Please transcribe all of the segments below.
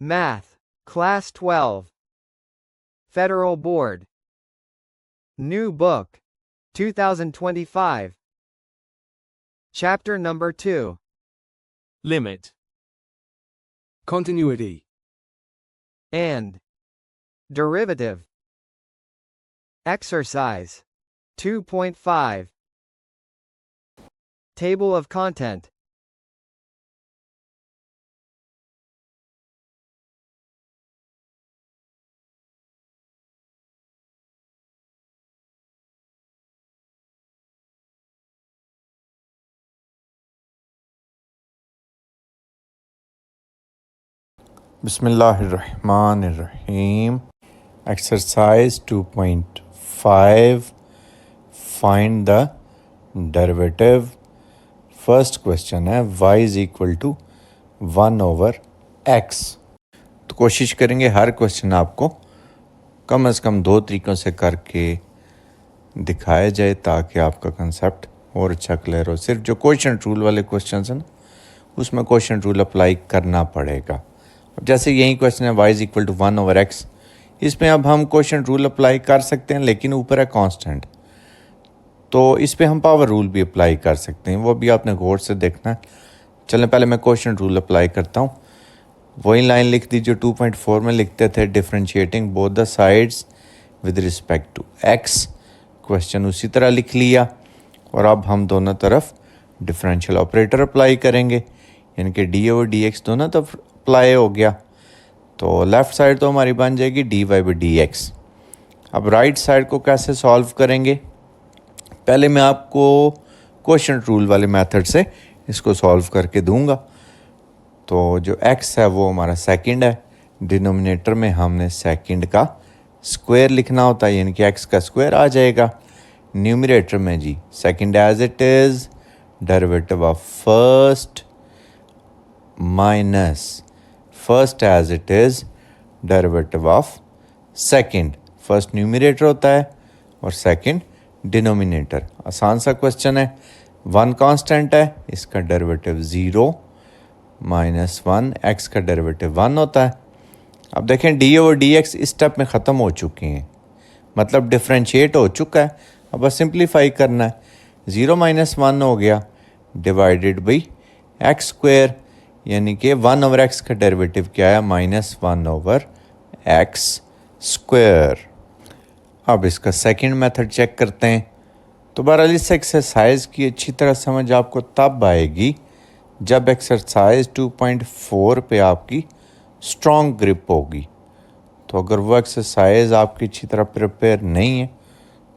Math, Class 12. Federal Board. New Book. 2025. Chapter number 2. Limit. Continuity. And. Derivative. Exercise. 2.5. Table of content. Bismillahirrahmanirrahim. Exercise 2.5. Find the derivative. First question है y is equal to 1 over x. तो कोशिश करेंगे हर question आपको कम से कम 2 तरीक़ों से करके दिखाया जाए ताकि आपका कंसेप्ट और अच्छा क्लियर हो। सिर्फ जो क्वेश्चन रूल वाले क्वेश्चन हैं ना उसमें क्वेश्चन रूल अप्लाई करना पड़ेगा। जैसे यही क्वेश्चन है y is equal to 1 over x, इसमें अब हम क्वेश्चन रूल अप्लाई कर सकते हैं लेकिन ऊपर है कांस्टेंट, तो इस पे हम पावर रूल भी अप्लाई कर सकते हैं, वो भी आपने गौर से देखना है। चलें पहले मैं क्वेश्चन रूल अप्लाई करता हूँ। वही लाइन लिख दी जो 2.4 में लिखते थे, differentiating both the sides with respect to x। Question उसी तरह लिख लिया और अब हम दोनों तरफ डिफरेंशियल ऑपरेटर अप्लाई करेंगे, यानी कि डी ओवर डी एक्स दोनों तरफ अप्लाई हो गया। तो लेफ़्ट साइड तो हमारी बन जाएगी D Y by D X. अब राइट साइड को कैसे सॉल्व करेंगे, पहले मैं आपको क्वेश्चन रूल वाले मेथड से इसको सॉल्व करके दूंगा। तो जो x है वो हमारा सेकंड है, डिनोमिनेटर में हमने सेकंड का स्क्वायर लिखना होता है, यानी कि x का स्क्वायर आ जाएगा। न्यूमरेटर में जी second as it is, derivative of first minus first as it is, derivative of second. First numerator होता है और सेकंड डिनोमिनेटर। आसान सा क्वेश्चन है। 1 कांस्टेंट है, इसका डेरिवेटिव 0 माइनस 1, x का डेरिवेटिव 1 होता है। अब देखें डी ओवर डी एक्स इस स्टेप में ख़त्म हो चुके हैं, मतलब डिफ्रेंशिएट हो चुका है। अब बस सिंप्लीफाई करना है। 0 माइनस 1 हो गया डिवाइडेड बाई एक्स स्क्वायर, यानी कि 1 ओवर एक्स का डेरिवेटिव क्या है, -1 ओवर एक्स स्क्वायर। अब इसका सेकंड मेथड चेक करते हैं। तो बहरहाल इस एक्सरसाइज की अच्छी तरह समझ आपको तब आएगी जब एक्सरसाइज 2.4 पे आपकी स्ट्रॉन्ग ग्रिप होगी। तो अगर वो एक्सरसाइज आपकी अच्छी तरह प्रिपेयर नहीं है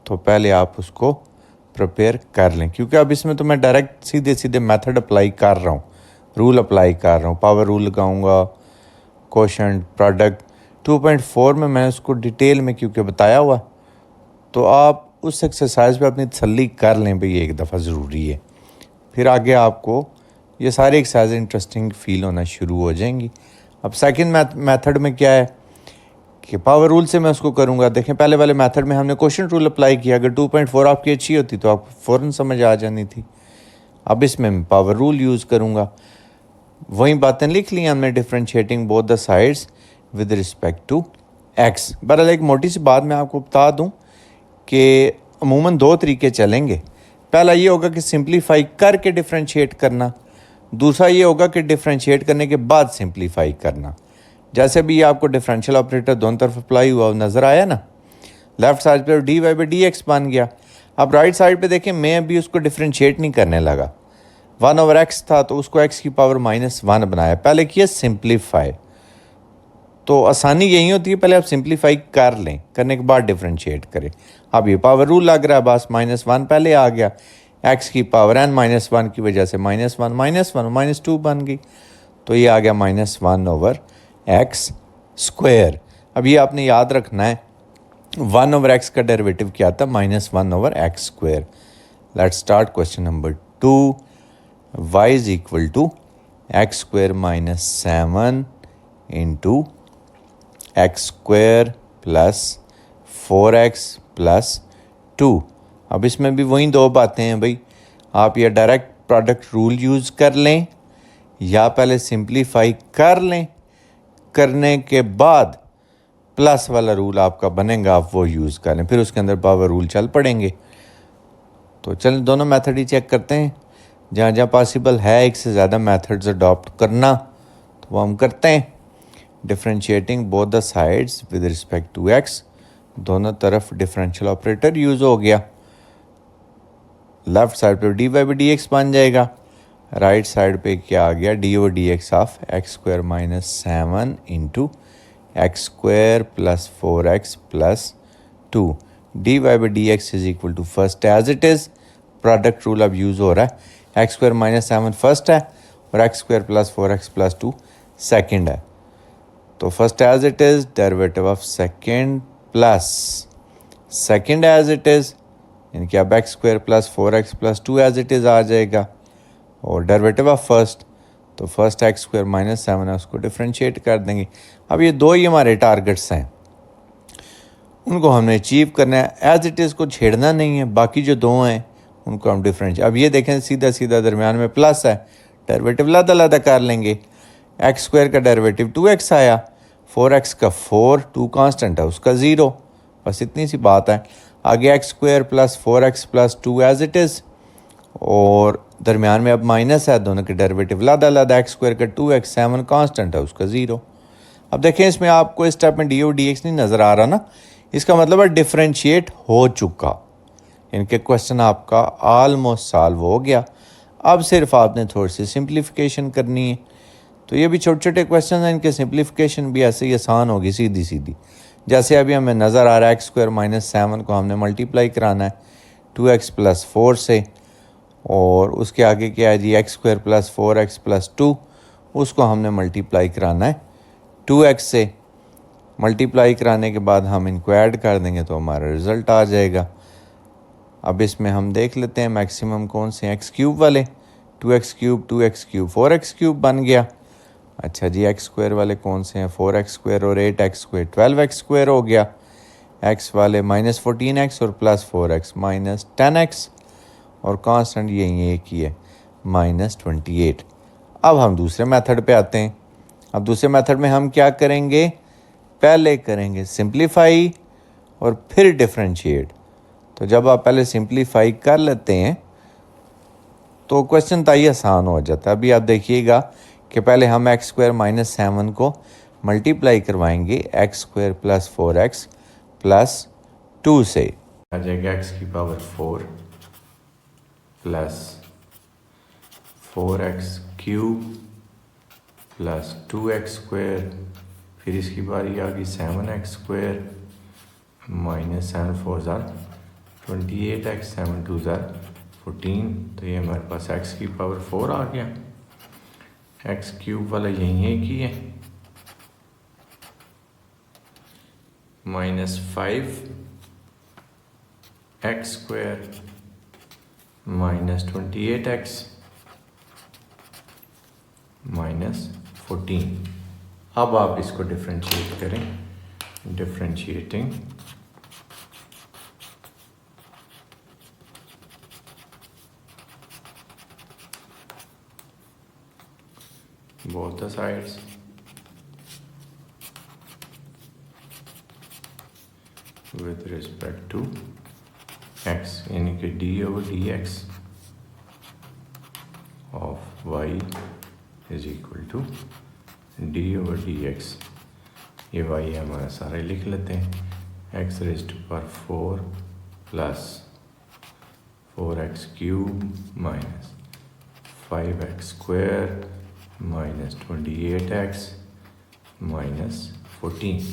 तो पहले आप उसको प्रिपेयर कर लें, क्योंकि अब इसमें तो मैं डायरेक्ट सीधे सीधे मेथड अप्लाई कर रहा हूँ, रूल अप्लाई कर रहा हूँ। पावर रूल लगाऊंगा, कोशेंट, प्रोडक्ट। 2.4 में मैंने उसको डिटेल में क्योंकि बताया हुआ, तो आप उस एक्सरसाइज पे अपनी तसल्ली कर लें भाई एक दफ़ा ज़रूरी है। फिर आगे आपको ये सारी एक्सरसाइज इंटरेस्टिंग फील होना शुरू हो जाएंगी। अब सेकंड मेथड में क्या है कि पावर रूल से मैं उसको करूँगा। देखें पहले वाले मेथड में हमने क्वेश्चन रूल अप्लाई किया, अगर 2.4 आपकी अच्छी होती तो आपको फ़ौरन समझ आ जानी थी। अब इसमें मैं पावर रूल यूज़ करूँगा। वही बातें लिख ली हमने, differentiating both the sides with respect to x। बहरहाल एक मोटी सी बात मैं आपको बता दूं कि अमूमन 2 तरीके चलेंगे। पहला ये होगा कि सिंप्लीफाई करके डिफरेंशिएट करना, दूसरा ये होगा कि डिफरेंशिएट करने के बाद सिंप्लीफाई करना। जैसे भी आपको डिफरेंशियल ऑपरेटर दोनों तरफ अप्लाई हुआ नज़र आया ना, लेफ़्ट साइड पर D Y by D X बन गया। अब राइट साइड पे देखें, मैं अभी उसको डिफरेंशिएट नहीं करने लगा। 1 ओवर एक्स था तो उसको x की पावर -1 बनाया, पहले किया सिंप्लीफाई। तो आसानी यही होती है, पहले आप सिंप्लीफाई कर लें, करने के बाद डिफरेंशिएट करें। अब ये पावर रूल लग रहा है, बस -1 पहले आ गया, x की पावर n -1 की वजह से -1 -2 बन गई, तो ये आ गया -1 ओवर एक्स स्क्वायर। अब ये आपने याद रखना है, 1 ओवर एक्स का डेरिवेटिव क्या था, -1 over x square. Let's start question number 2। y is equal to x square minus 7 into x square plus 4x plus 2। अब इसमें भी वही 2 बातें हैं भाई, आप ये डायरेक्ट प्रोडक्ट रूल यूज़ कर लें या पहले सिंप्लीफाई कर लें, करने के बाद प्लस वाला रूल आपका बनेगा, आप वो यूज़ करें, फिर उसके अंदर पावर रूल चल पड़ेंगे। तो चलें दोनों मेथड ही चेक करते हैं। जहाँ जहाँ पॉसिबल है एक से ज़्यादा मेथड्स अडॉप्ट करना तो वो हम करते हैं। Differentiating both the sides with respect to X, दोनों तरफ डिफरेंशियल ऑपरेटर यूज़ हो गया। लेफ्ट साइड पे D Y by D X बन जाएगा, राइट साइड पे क्या आ गया, D over D X of X square minus 7 into x square plus 4x plus 2। D Y by D x is equal to first as it is, product rule अब use हो रहा है। X square minus 7 first है और x square plus 4x plus 2 second है। तो first as it is, derivative of second plus second as it is, यानी कि अब x square plus 4x plus 2 as it is आ जाएगा। और डेरिवेटिव ऑफ फर्स्ट, तो फर्स्ट एक्स स्क्वायर माइनस 7 है, उसको डिफ्रेंशिएट कर देंगे। अब ये दो ही हमारे टारगेट्स हैं, उनको हमने अचीव करना है। एज इट इज़ को छेड़ना नहीं है, बाकी जो दो हैं उनको हम डिफरेंशिएट। अब ये देखें सीधा सीधा दरमियान में प्लस है, डेरिवेटिव लादा लादा कर लेंगे। एक्स स्क्वायर का डेरिवेटिव 2x आया, 4x का 4, 2 कांस्टेंट है उसका 0, बस इतनी सी बात है। आगे X square plus 4x plus 2 as it is, और दरमियान में अब माइनस है, दोनों के डेरिवेटिव लादा लादा। एक्स स्क्वायर का 2x, 7 कांस्टेंट है उसका 0। अब देखें इसमें आपको इस स्टेप में डी ओ डी एक्स नहीं नज़र आ रहा ना, इसका मतलब है डिफरेंशिएट हो चुका, इनके क्वेश्चन आपका आलमोस्ट सॉल्व हो गया। अब सिर्फ आपने थोड़ी सी सिंप्लीफिकेशन करनी है। तो ये भी छोटे छोटे क्वेश्चन हैं, इनके सिंप्लीफिकेशन भी ऐसे ही आसान होगी सीधी सीधी। जैसे अभी हमें नज़र आ रहा है एक्स स्क्वायर माइनस 7 को हमने मल्टीप्लाई कराना है 2x प्लस 4 से, और उसके आगे क्या है जी, x square plus 4x plus 2, उसको हमने मल्टीप्लाई कराना है 2x से। मल्टीप्लाई कराने के बाद हम इनको ऐड कर देंगे तो हमारा रिज़ल्ट आ जाएगा। अब इसमें हम देख लेते हैं मैक्सिमम कौन से, एक्स क्यूब वाले, 2x cube 2x cube 4x cube बन गया। अच्छा जी, एक्स स्क्वायर वाले कौन से हैं, 4x स्क्वायर और 8x स्क्वायर 12x स्क्वायर हो गया। एक्स वाले माइनस 14x और प्लस 4x माइनस 10x, और कांस्टेंट यही एक ही है माइनस 28। अब हम दूसरे मेथड पे आते हैं। अब दूसरे मेथड में हम क्या करेंगे, पहले करेंगे सिंप्लीफाई और फिर डिफरेंशिएट। तो जब आप पहले सिंप्लीफाई कर लेते हैं तो क्वेश्चन तो ये आसान हो जाता है। अभी आप देखिएगा कि पहले हम एक्स स्क्वायर माइनस 7 को मल्टीप्लाई करवाएंगे x square plus 4x plus 2 से, आ जाएगा एक्स की power 4 plus 4x cube plus 2x square, फिर इसकी बारी आ गई 7x स्क्वायर माइनस 7 4 ज़ार 28x 7 2 ज़ार 14। तो ये हमारे पास x की पावर 4 आ गया। एक्स क्यूब वाला यही एक ही है, minus 5 x square minus 28x minus 14। अब आप इसको डिफरेंशिएट करें, differentiating both the sides with respect to x, यानी कि d over dx of y is equal to d over dx। ये y है हमारा, सारे लिख लेते हैं। x raised to power 4 plus 4x cube minus 5x square minus 28x minus 14।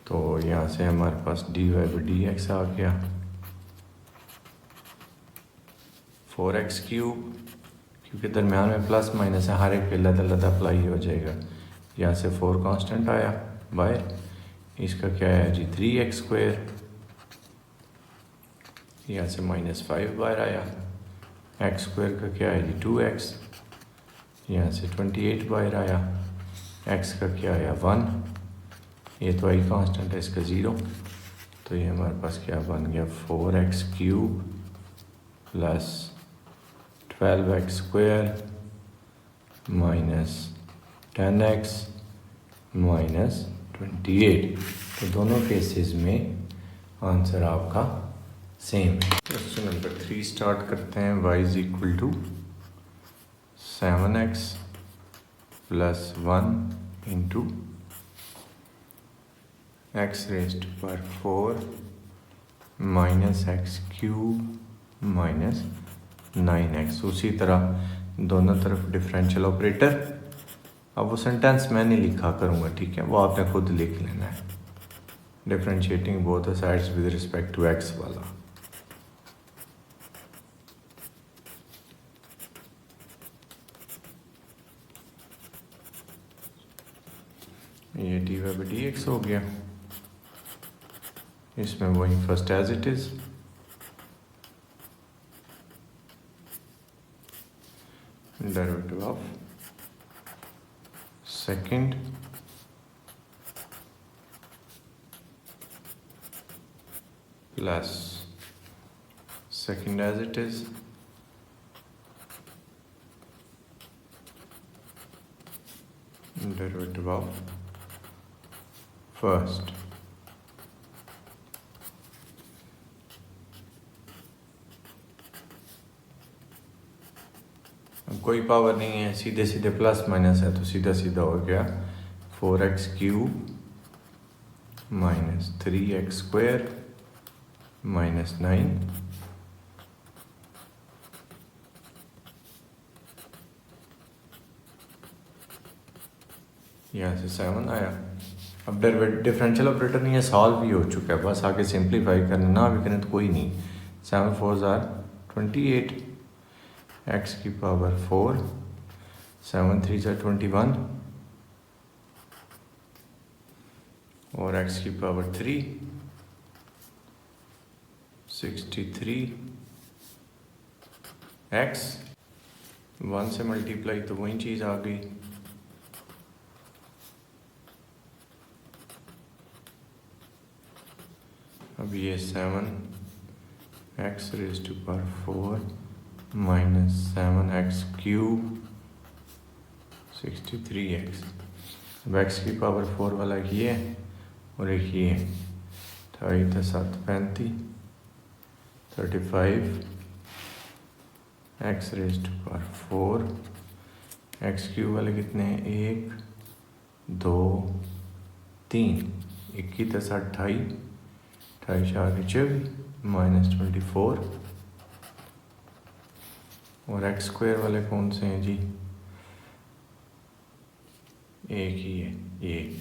तो यहाँ से हमारे पास d Y by D x आ गया 4x क्यूब, क्योंकि दरमियान में प्लस माइनस है, हर एक पे लदा लदा अप्लाई हो जाएगा। यहाँ से 4 कांस्टेंट आया बाहर, इसका क्या है जी 3x स्क्वायर, यहाँ से माइनस 5 बाहर आया। एक्स स्क्वायर का क्या है जी 2x, यहाँ से 28 बाहर आया। x का क्या आया 1, ये तो आई कांस्टेंट है, इसका 0। तो ये हमारे पास क्या बन गया 4x cube plus 12x square minus 10x -28। तो दोनों केसेस में आंसर आपका सेम है। क्वेश्चन नंबर 3 स्टार्ट करते हैं। y is equal to 7x plus 1 into x rest पर 4 minus X cube minus 9x। उसी तरह दोनों तरफ डिफरेंशियल ऑपरेटर। अब वो सेंटेंस मैं नहीं लिखा करूँगा, ठीक है, वो आपने खुद लिख लेना है। Differentiating both sides with respect to x वाला। ये D Y by D X हो गया। इसमें वही first as it is, derivative of second plus second as it is derivative of first. कोई पावर नहीं है, सीधे सीधे प्लस माइनस है, तो सीधा सीधा हो गया 4x cube minus 3x square minus 9 यहाँ से 7 आया। अब डिफरेंशियल ऑपरेटर नहीं है, सॉल्व भी हो चुका है, बस आगे सिंप्लीफाई करना ना भी करें तो कोई नहीं। 7 4 28, x की पावर 4, 7 3 21 और x की पावर 3 63। x 1 से मल्टीप्लाई तो वही चीज़ आ गई। अब ये 7x raise to power 4 minus 7x cube 63x। अब x की पावर 4 वाला ये है और एक ये है, 28 7 35 35 x raise to power 4। x cube वाले कितने हैं, 1 2 3, 21 28 28 4 24 माइनस 24। और एक्स स्क्वायर वाले कौन से हैं जी, एक ही है ये,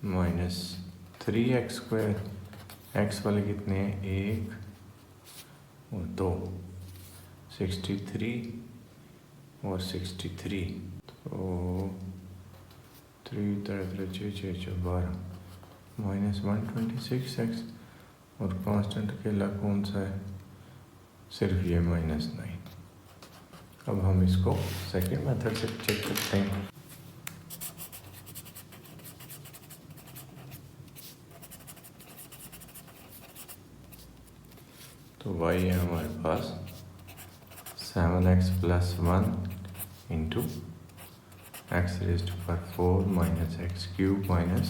माइनस 3x स्क्वायर। एक्स वाले कितने हैं, 1 और 2, 63 और 63। तो 3 3 6 6 12 माइनस 126x। और कांस्टेंट अकेला कौन सा है, सिर्फ ये -9। अब हम इसको सेकेंड मेथड से चेक करते हैं। तो y है हमारे पास 7x plus 1 into X raise to power 4 minus X cube minus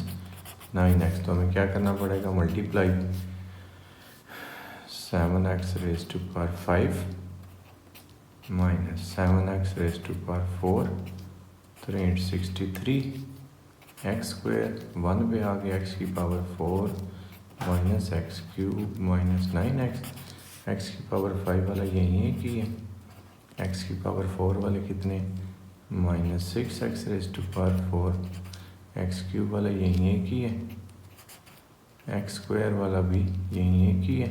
9x। तो हमें क्या करना पड़ेगा, multiply 7x raise to power 5 minus 7x raise to power 4 3 63 X square 1 पे आ गया x की power 4 minus X cube minus 9x। x की पावर 5 वाला यही है कि है, x की पावर 4 वाले कितने, minus 6x raise to power 4। X cube वाला यही है कि है, एक्स स्क्वायर वाला भी यही है कि है,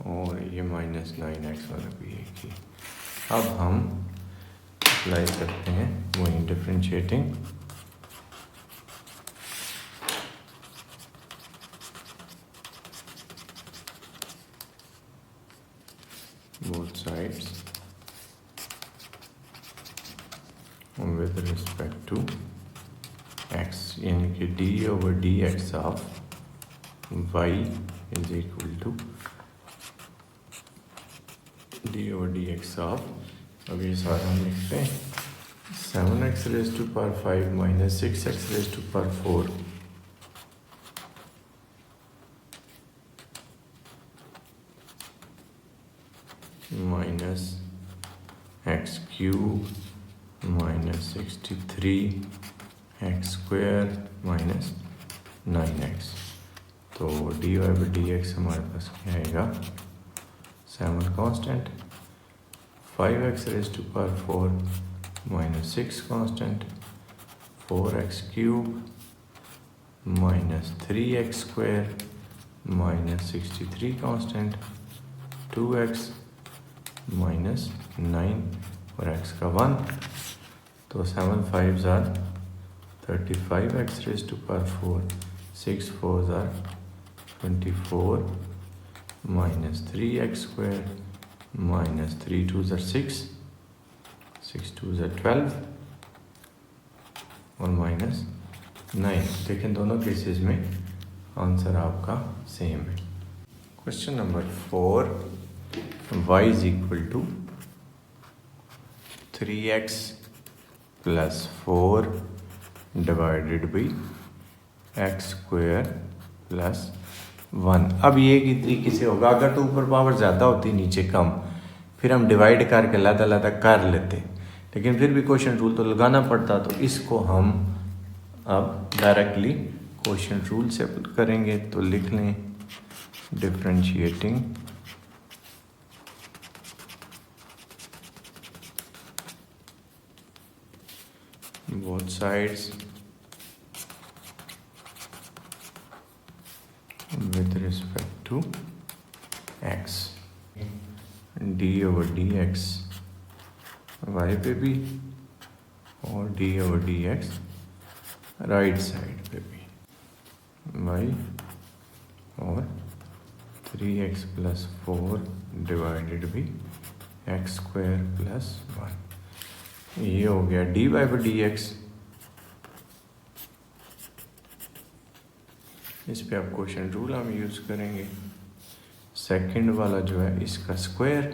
और ये माइनस 9x वाला भी है कि। अब हम अप्लाई करते हैं वही differentiating. Both sides with respect to x, यानी कि d/dx of y is equal to d/dx of, अब ये सारा हम लिखते हैं 7x raised to power 5 minus 6x raised to power 4 minus x cube minus 63 x square minus 9x। तो dy by dx हमारे पास क्या आएगा, 7 constant, 5x raised to power 4 minus 6 constant, 4x cube minus 3x square minus 63 constant, 2x minus 9 और x का 1। तो 7 5s are 35x raised to power 4, 6 4s are 24 minus 3x square minus 3 2s are 6, 6 2s are 12 और minus 9। लेकिन दोनों cases में answer आपका same है। Question number 4, y is equal to 3x plus 4 divided by x square plus 1। अब ये की तरीके से होगा, अगर तो ऊपर पावर ज़्यादा होती नीचे कम, फिर हम डिवाइड करके अलग कर लेते, लेकिन फिर भी क्वेश्चन रूल तो लगाना पड़ता। तो इसको हम अब डायरेक्टली क्वेश्चन रूल से करेंगे। तो लिख लें differentiating both sides with respect to x, d over dx y पे भी और d over dx right side पे भी, y और 3x plus 4 डिवाइडेड भी x square plus 1। ये हो गया dy by dx। इस पे आप क्वेश्चन रूल हम यूज करेंगे। सेकंड वाला जो है इसका स्क्वायर,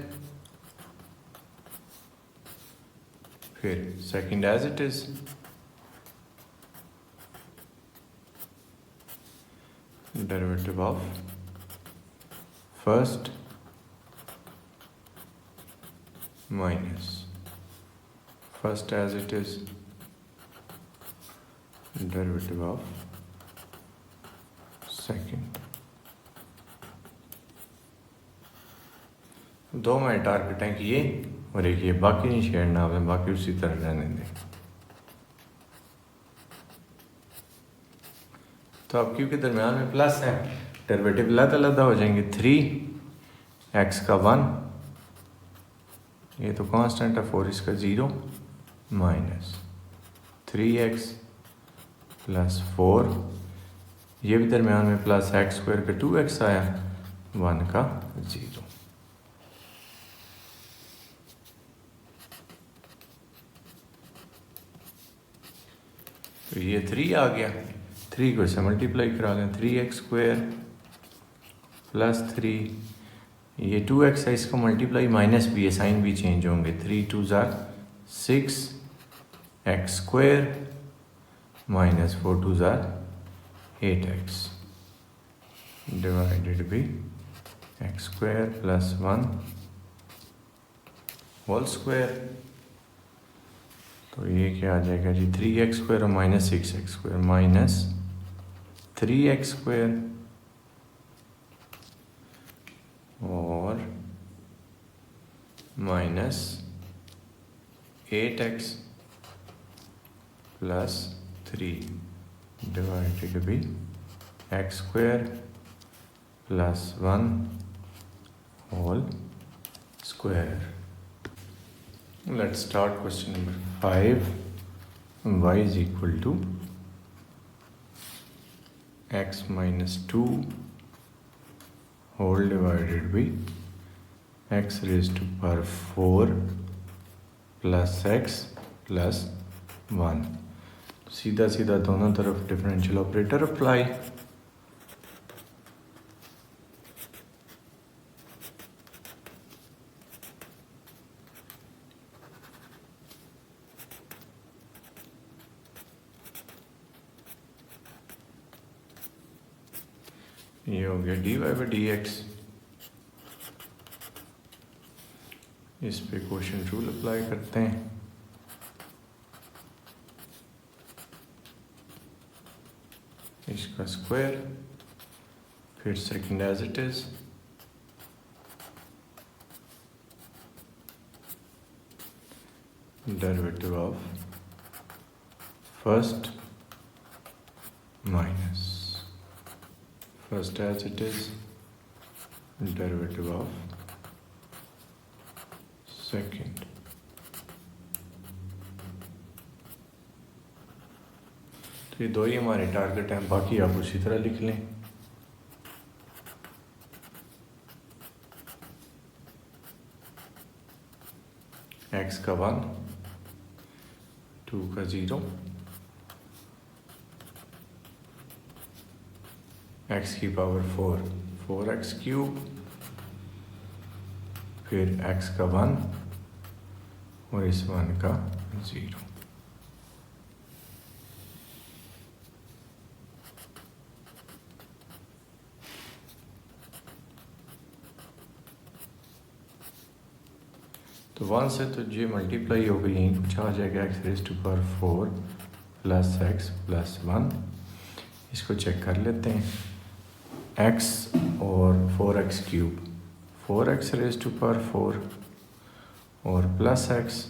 फिर second as it is, derivative of first minus first as it is, derivative of second। दो हमारे टारगेट हैं कि ये और एक ये, बाकी नहीं छेड़ना आपने, बाकी उसी तरह रहने दें। तो अब क्योंकि दरम्यान में प्लस है, डेरिवेटिव अलग हो जाएंगे। 3x का 1, ये तो कांस्टेंट है, 4 इसका 0 माइनस 3x प्लस 4, ये भी दरम्यान में प्लस x स्क्वायर का 2x आया, 1 का 0। तो ये 3 आ गया, 3 को से मल्टीप्लाई करा लें, 3x स्क्वायर प्लस 3, ये 2x है, इसको मल्टीप्लाई माइनस भी है, साइन भी चेंज होंगे, 3 2s are 6 x square minus 4 2s are 8x divided by x square plus 1 whole square। तो ये क्या आ जाएगा जी, 3x square और minus 6x square minus 3x square और minus 8x plus 3 divided by x square plus 1 whole square। Let's start question number 5। y is equal to x minus 2 whole divided by x raised to power 4 plus x plus 1। सीधा सीधा दोनों तरफ differential operator apply. ये हो गया dy by D x. इस पे question rule apply करते हैं। इसका स्क्वायर, फिर second as it is, derivative of first minus first as it is, derivative of second. तो ये दो ही हमारे टारगेट हैं, बाकी आप उसी तरह लिख लें। x का 1, 2 का 0, x की पावर 4, 4x क्यूब, फिर x का 1 और इस 1 का 0। तो 1 से तो ये मल्टीप्लाई हो गई, यहीं कुछ आ जाएगा, x raise to power 4 plus x plus 1। इसको चेक कर लेते हैं। x और 4x cube, 4x rays to power 4 और plus x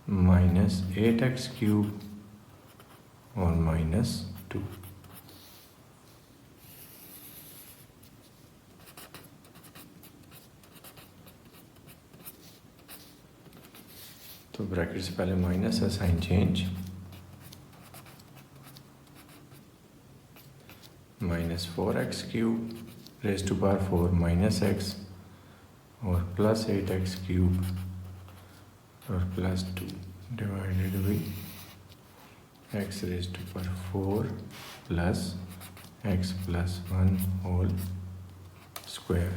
minus 8x cube और माइनस 2। तो ब्रैकेट से पहले माइनस है, sign change, minus 4x cube raise to power 4 minus x और प्लस 8x क्यूब और plus 2 divided by x raise to power 4 plus x plus 1 whole square.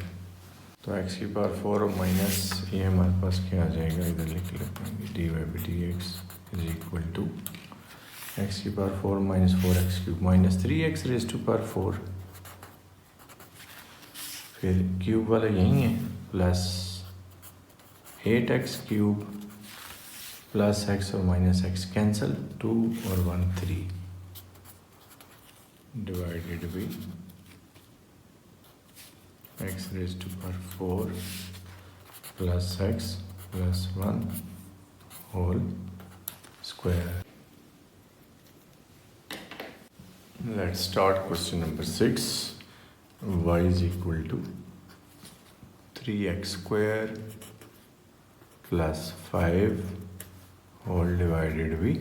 तो x की power 4 और माइनस ये हमारे पास क्या आ जाएगा, इधर लिख लेते हैं, d Y by D x is equal to x की power 4 minus 4x cube minus 3x raise to power 4, फिर क्यूब वाला यही है, plus 8x cube plus x और माइनस x कैंसिल, 2 और 1 3 divided by x raise to power 4 plus x plus 1 whole square. Let's start question number 6. Y is equal to 3x square plus 5 whole divided by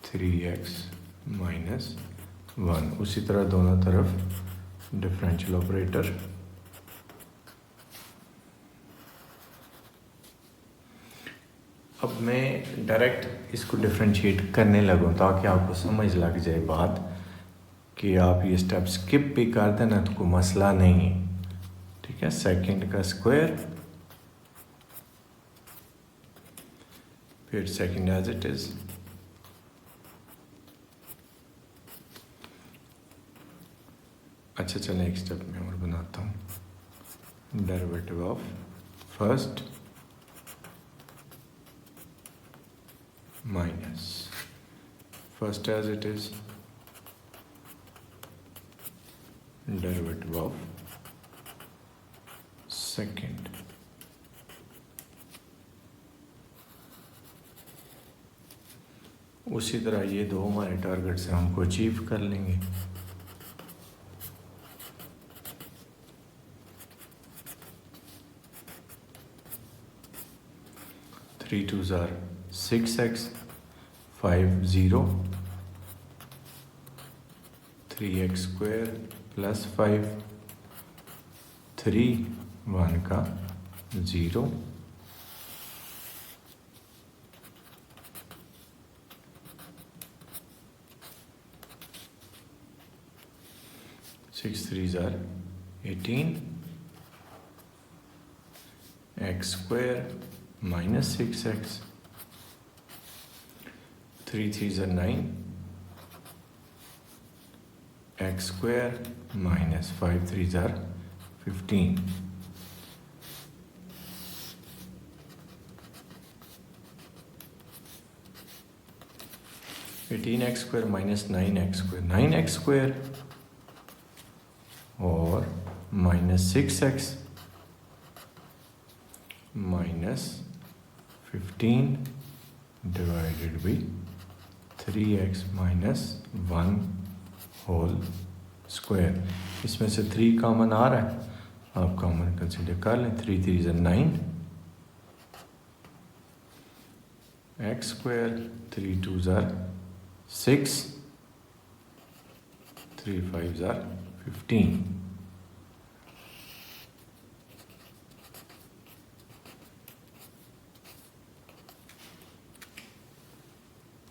3x minus 1। उसी तरह दोनों तरफ differential operator. अब मैं direct इसको differentiate करने लगूँ ताकि आपको समझ लग जाए बात, कि आप ये स्टेप स्किप भी कर देना तो कोई मसला नहीं है, ठीक है। सेकंड का स्क्वायर, फिर सेकंड एज इट इज, अच्छा चलें एक स्टेप में और बनाता हूँ। Derivative of first minus first as it is, derivative of second, उसी तरह ये दो हमारे टारगेट से हमको अचीव कर लेंगे। थ्री टू ज़ार 6x 5 0 3x स्क्वायर प्लस 5 3 1 का 0 6 3 ज़ार 18 x स्क्वायर माइनस 6x 3 3 ज़ार 9 एक्स स्क्वायर माइनस 5 3 ज़ार 15 18x square minus 9x square 9x square और minus 6x minus 15 divided by 3x minus 1 whole square. इसमें से 3 कॉमन आ रहा है, आप कॉमन कंसिडर कर लें। 3 3 ज़ा 9 x स्क्वायर 3 2 ज़ा 6 3 5 ज़ा 15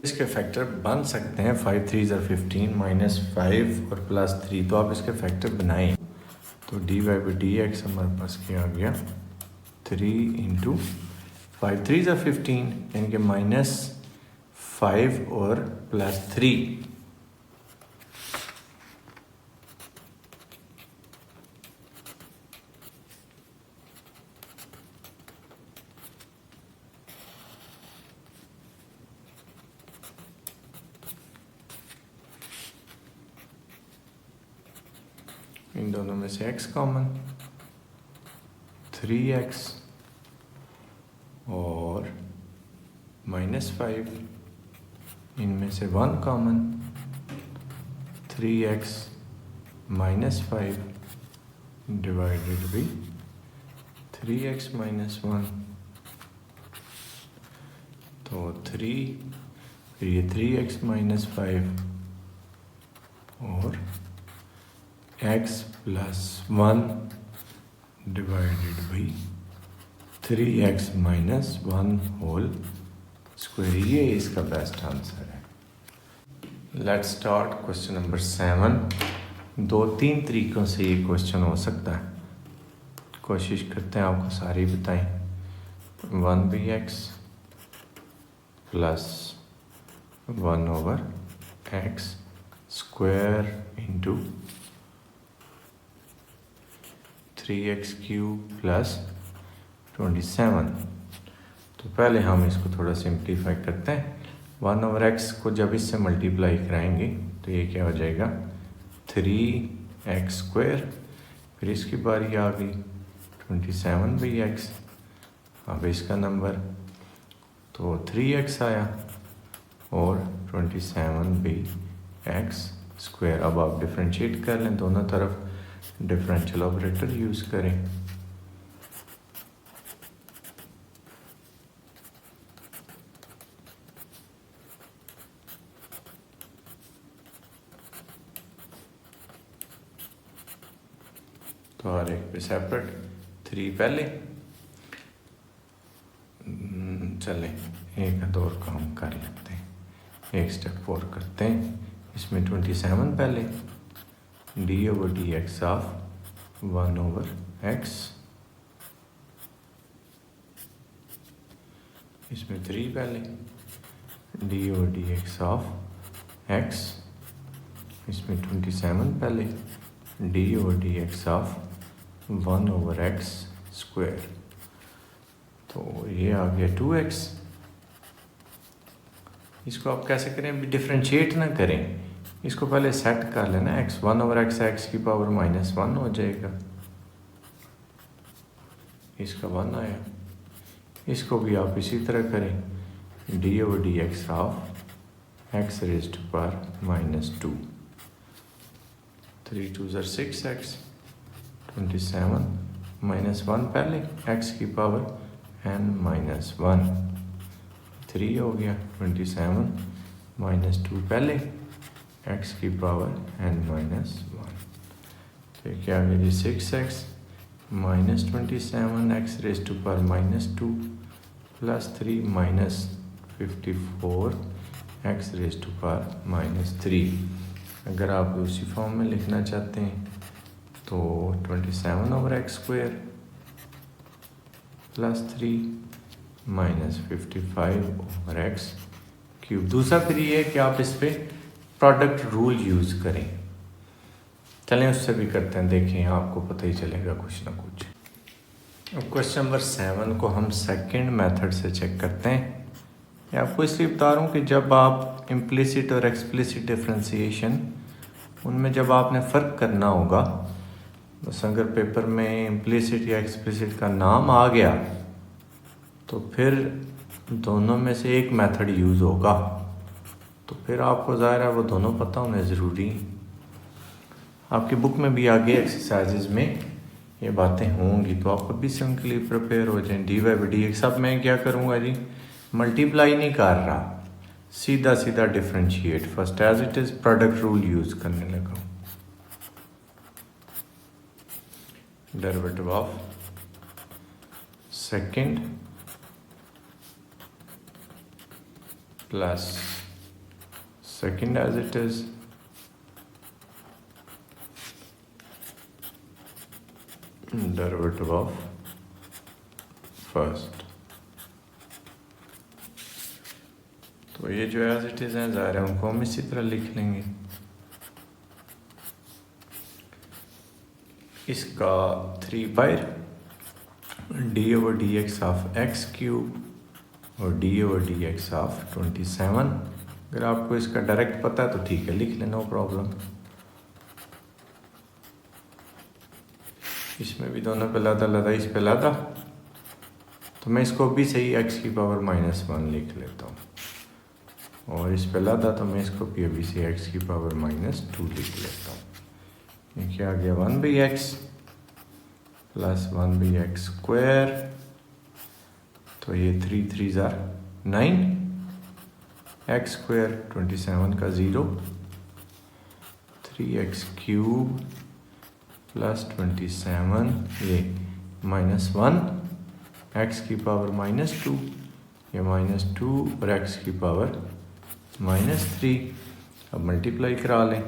इसके फैक्टर बन सकते हैं 5 3 ज़ा 15 माइनस 5 और प्लस 3, तो आप इसके फैक्टर बनाएं तो D Y by D x हमारे पास क्या आ गया 3 इंटू 5 3 ज़ा 15 यानी कि माइनस 5 और प्लस 3 इन दोनों में से x कॉमन 3x और माइनस 5 इनमें से 1 common 3x minus 5 divided by 3x minus 1 तो 3 फिर ये 3x माइनस 5 और x plus 1 divided by 3x minus 1 whole square. ये इसका बेस्ट आंसर है। Let's start question number 7। 2-3 तरीक़ों से ये क्वेश्चन हो सकता है, कोशिश करते हैं आपको सारी बताएं। 1/x plus 1/x square into 3x cube plus 27। तो पहले हम इसको थोड़ा सिंप्लीफाई करते हैं। 1/x को जब इससे मल्टीप्लाई कराएंगे तो ये क्या हो जाएगा 3x स्क्वायर, फिर इसकी बारी आ गई 27/x। अब इसका नंबर तो 3x आया और 27/x स्क्वायर। अब आप डिफ्रेंशिएट कर लें, दोनों तरफ डिफरेंशियल ऑपरेटर यूज़ करें। तो हर एक पे सेपरेट 3 पहले। चलें एक और काम कर लेते हैं, एक स्टेप और करते हैं। इसमें 27 पहले d/dx ऑफ 1/x, इसमें 3 पहले d/dx ऑफ x, इसमें 27 पहले d/dx ऑफ 1/x स्क्वायर। तो ये आ गया 2x। इसको आप कैसे करें, डिफ्रेंशिएट ना करें, इसको पहले सेट कर लेना। x 1/x x की पावर -1 हो जाएगा, इसका 1 आया। इसको भी आप इसी तरह करें, d/dx of x raised to power -2। 3 2 ज़ा 6x 27 -1 पहले x की पावर n-1 3 हो गया। 27 -2 पहले x की पावर n-1। तो क्या आ गया जी 6x -27 x raised to power -2 plus 3 -54 x raised to power -3। अगर आप उसी फॉर्म में लिखना चाहते हैं तो 27/x square plus 3 -55/x cube. दूसरा फिर ये है कि आप इस पे प्रोडक्ट रूल यूज़ करें। चलें उससे भी करते हैं, देखें आपको पता ही चलेगा कुछ ना कुछ। अब क्वेश्चन नंबर 7 को हम सेकंड मेथड से चेक करते हैं। मैं आपको इसलिए बता रहा हूँ कि जब आप इम्प्लिसिट और एक्सप्लिसिट डिफ्रेंसिएशन उनमें जब आपने फ़र्क करना होगा, बस अगर पेपर में इम्प्लिसिट या एक्सप्लिसिट का नाम आ गया तो फिर दोनों में से एक मेथड यूज़ होगा, तो फिर आपको ज़ाहिर है वो दोनों पता होने ज़रूरी। आपकी बुक में भी आगे एक्सरसाइजेज में ये बातें होंगी, तो आप अभी से उनके लिए प्रिपेयर हो जाएं। dy/dx अब मैं क्या करूँगा जी, मल्टीप्लाई नहीं कर रहा, सीधा सीधा differentiate first as it is product rule use करने लगा हूँ। Derivative of second plus second as it is derivative of first. तो ये जो एज इट इज़ हैं ज़ाहिर है उनको हम इसी तरह लिख लेंगे। इसका 3/d/dx ऑफ एक्स क्यूब और d/dx ऑफ 27। अगर आपको इसका डायरेक्ट पता है तो ठीक है, लिख लेना, नो प्रॉब्लम। इसमें भी दोनों पे लादा इस पे लादा, तो मैं इसको भी सही x की पावर -1 लिख लेता हूँ, और इस पे लादा तो मैं इसको भी अभी से x की पावर -2 लिख लेता हूँ। ये क्या आ गया, 1/x प्लस 1/x स्क्वायर, तो ये 3 3 ज़ार 9, x स्क्वायर 27 का 0, 3x क्यूब प्लस 27 ये -1, x की पावर -2, ये -2 और x की पावर -3। अब मल्टीप्लाई करा लें,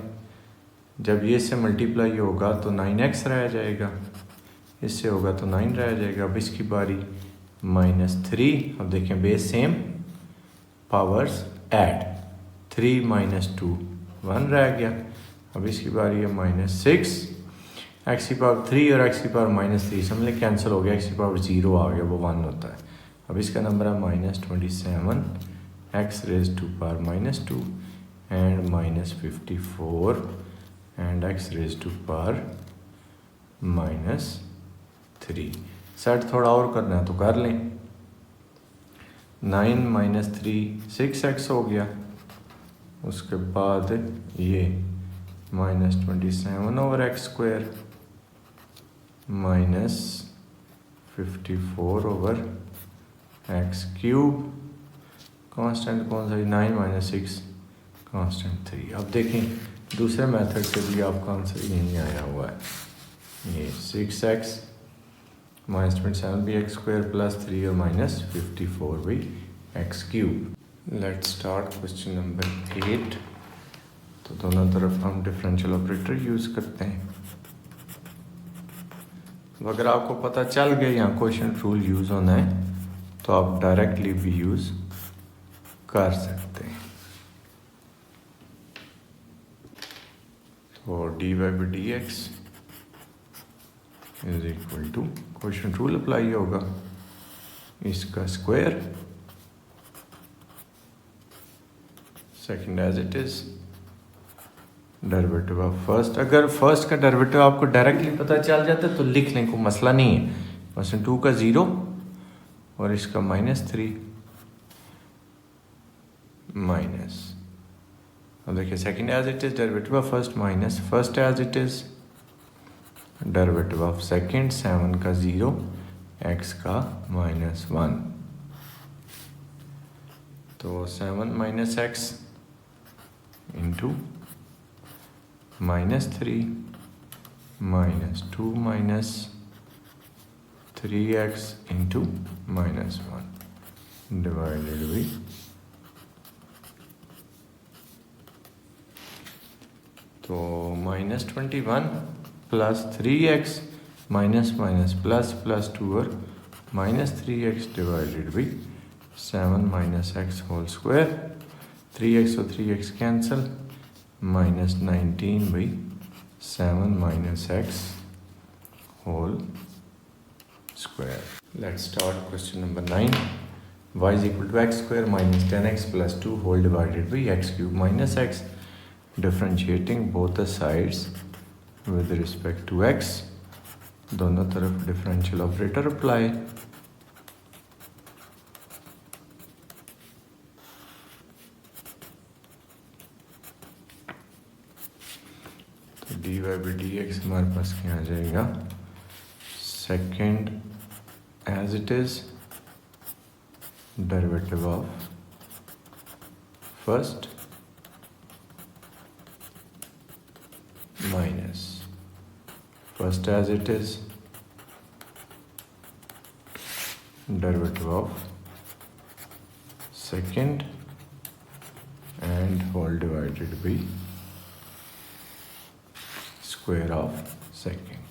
जब ये से मल्टीप्लाई होगा तो 9x रह जाएगा, इससे होगा तो 9 रह जाएगा। अब इसकी बारी -3, अब देखें बेस सेम, पावर्स ऐड, 3 -2 1 रह गया। अब इसकी बारी है -6, x की पावर 3 और x की पावर -3 समझ लें कैंसिल हो गया, x की पावर 0 आ गया, वो 1 होता है। अब इसका नंबर है -27 x raised to power -2 and -54 and x raised to power -3। Set थोड़ा और करना है तो कर लें, 9 - 3 6x हो गया, उसके बाद ये -27 over x square -54 over x cube, constant कौन सा, 9 - 6 कांस्टेंट 3। अब देखें दूसरे मेथड से भी आपका आंसर यही आया हुआ है, ये 6x -27 भी x स्क्वायर प्लस 3 और -54 भी x cube. Let's start question number 8। तो दोनों तरफ हम डिफरेंशियल ऑपरेटर यूज़ करते हैं। तो अगर आपको पता चल गया यहाँ क्वेश्चन रूल यूज़ होना है तो आप डायरेक्टली भी यूज़ कर सकते हैं। तो dy/dx is equal to, quotient rule apply होगा, इसका square second as it is derivative of first. अगर फर्स्ट का डेरिवेटिव आपको डायरेक्टली पता चल जाता है तो लिख लें, कोई मसला नहीं है। मसलन 2 का 0 और इसका -3 माइनस, अब देखिए second as it is derivative of first minus first as it is derivative of second, 7 का 0 x का -1, तो 7 - x into -3 -2 -3x into -1 divided by, तो -21 plus 3x minus minus plus plus 2 और -3x divided by 7 - x whole square, 3x और 3x cancel, -19 by 7 minus x whole square. Let's start question number 9. Y is equal to x square minus 10x plus 2 whole divided by x cube minus x. Differentiating both the sides with respect to x. दोनों तरफ differential operator apply. तो D Y by D x हमारे पास क्या आ जाएगा, second as it is derivative of first minus first as it is derivative of second and whole divided by square of second.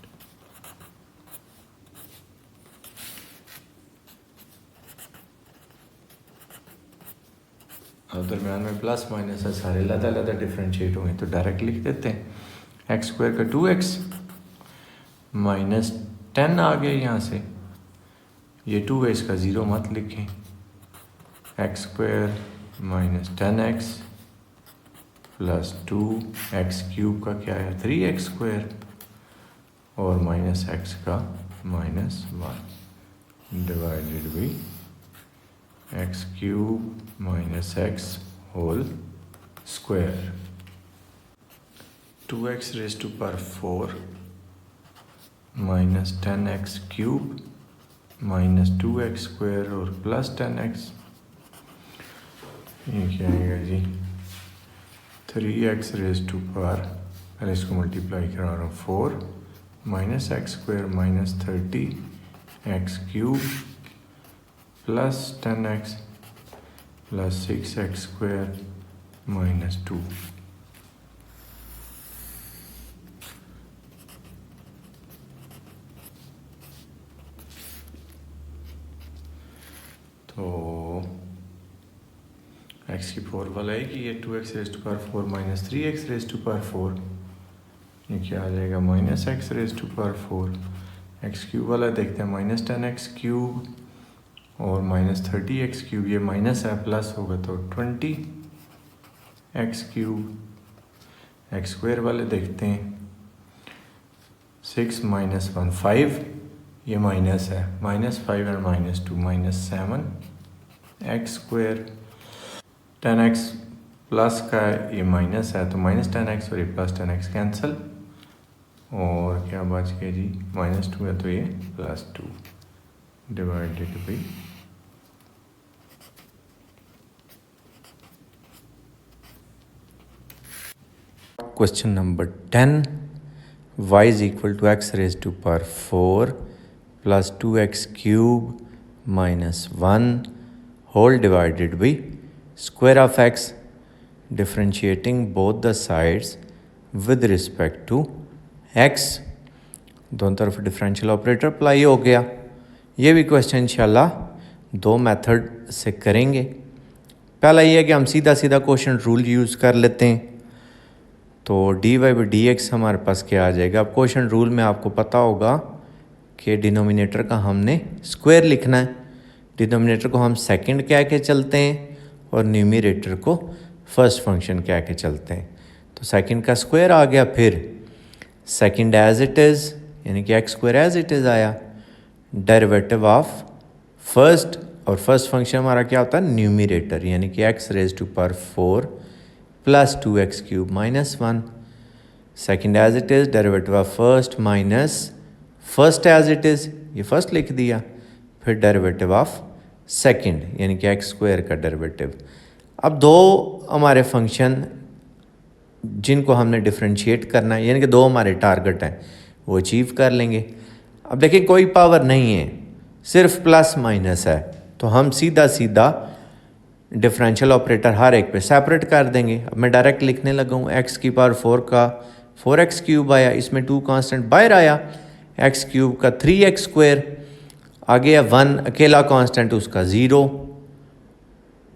अब दरम्यान में प्लस माइनस है, सारे अलग डिफ्रेंशिएट हुए तो डायरेक्ट लिख देते हैं. एक्स स्क्वायर का 2x माइनस 10 आ गया यहाँ से, ये 2 है इसका 0 मत लिखें. X square minus 10x plus 2 x cube का क्या है 3x स्क्वायर और माइनस x का minus 1 divided by x cube minus x whole square. 2x raise to power 4 minus 10x cube minus 2x square और प्लस 10x. ये क्या आएगा जी, 3x raise to power, पहले इसको मल्टीप्लाई करा रहा हूँ 4 minus x square minus 30x cube plus 10x plus 6x square minus 2. तो x की 4 वाला है कि ये 2x raise to power 4 minus 3x raise to power 4, ये क्या आ जाएगा minus x raise to power 4. X cube वाला देखते हैं, माइनस 10x क्यूब और माइनस 30x क्यूब, ये माइनस है प्लस होगा तो 20x क्यूब. एक्स स्क्वायर वाले देखते हैं, 6 माइनस 1 5, ये माइनस है, माइनस 5 और minus 2 minus 7 x square. 10x plus का ये माइनस है तो माइनस 10x और ये प्लस 10x कैंसिल और क्या बच गया जी, माइनस 2 है तो ये plus 2 divided by question number 10. y is equal to x raised to power 4 plus 2x cube minus 1 whole divided by square of x. Differentiating both the sides with respect to x. दोनों तरफ differential operator apply हो गया. ये भी question इंशाल्लाह दो method से करेंगे. पहला ये है कि हम सीधा सीधा क्वेश्चन रूल यूज़ कर लेते हैं. तो D Y by D x हमारे पास क्या आ जाएगा. अब क्वेश्चन रूल में आपको पता होगा कि डिनोमिनेटर का हमने स्क्वायर लिखना है. डिनोमिनेटर को हम सेकंड कह के चलते हैं और न्यूमरेटर को फर्स्ट फंक्शन कह के चलते हैं. तो सेकंड का स्क्वायर आ गया, फिर सेकंड एज इट इज़ यानी कि x square as it is आया. डेरिवेटिव ऑफ फर्स्ट, और फर्स्ट फंक्शन हमारा क्या होता है न्यूमरेटर, यानी कि x raise to power 4 plus 2x cube minus 1. Second as it is derivative of first minus first as it is, ये first लिख दिया. फिर डेरिवेटिव ऑफ सेकंड यानी कि एक्स स्क्वायर का डेरिवेटिव. अब दो हमारे फंक्शन जिनको हमने डिफरेंशिएट करना है, यानी कि दो हमारे टारगेट हैं, वो अचीव कर लेंगे. अब देखिए कोई पावर नहीं है, सिर्फ प्लस माइनस है, तो हम सीधा सीधा डिफरेंशियल ऑपरेटर हर एक पे सेपरेट कर देंगे. अब मैं डायरेक्ट लिखने लगा हूँ, एक्स की पावर 4 का 4x क्यूब आया, इसमें 2 कांस्टेंट बाहर आया, एक्स क्यूब का 3x स्क्वायर आ गया, 1 अकेला कांस्टेंट उसका 0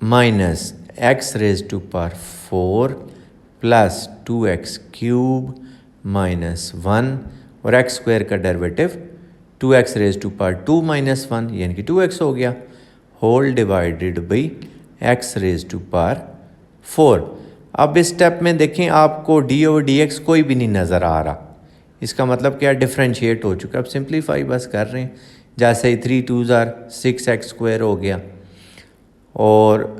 minus x raise to power 4 plus 2x cube minus 1 और एक्स स्क्वायर का derivative 2x raise to power 2 minus 1 यानी कि 2x हो गया, whole divided by x raise to power 4। अब इस स्टेप में देखें आपको d ओवर dx कोई भी नहीं नज़र आ रहा, इसका मतलब क्या डिफ्रेंशिएट हो चुका। अब सिंप्लीफाई बस कर रहे हैं, जैसे ही 3 2 6x स्क्वायर हो गया और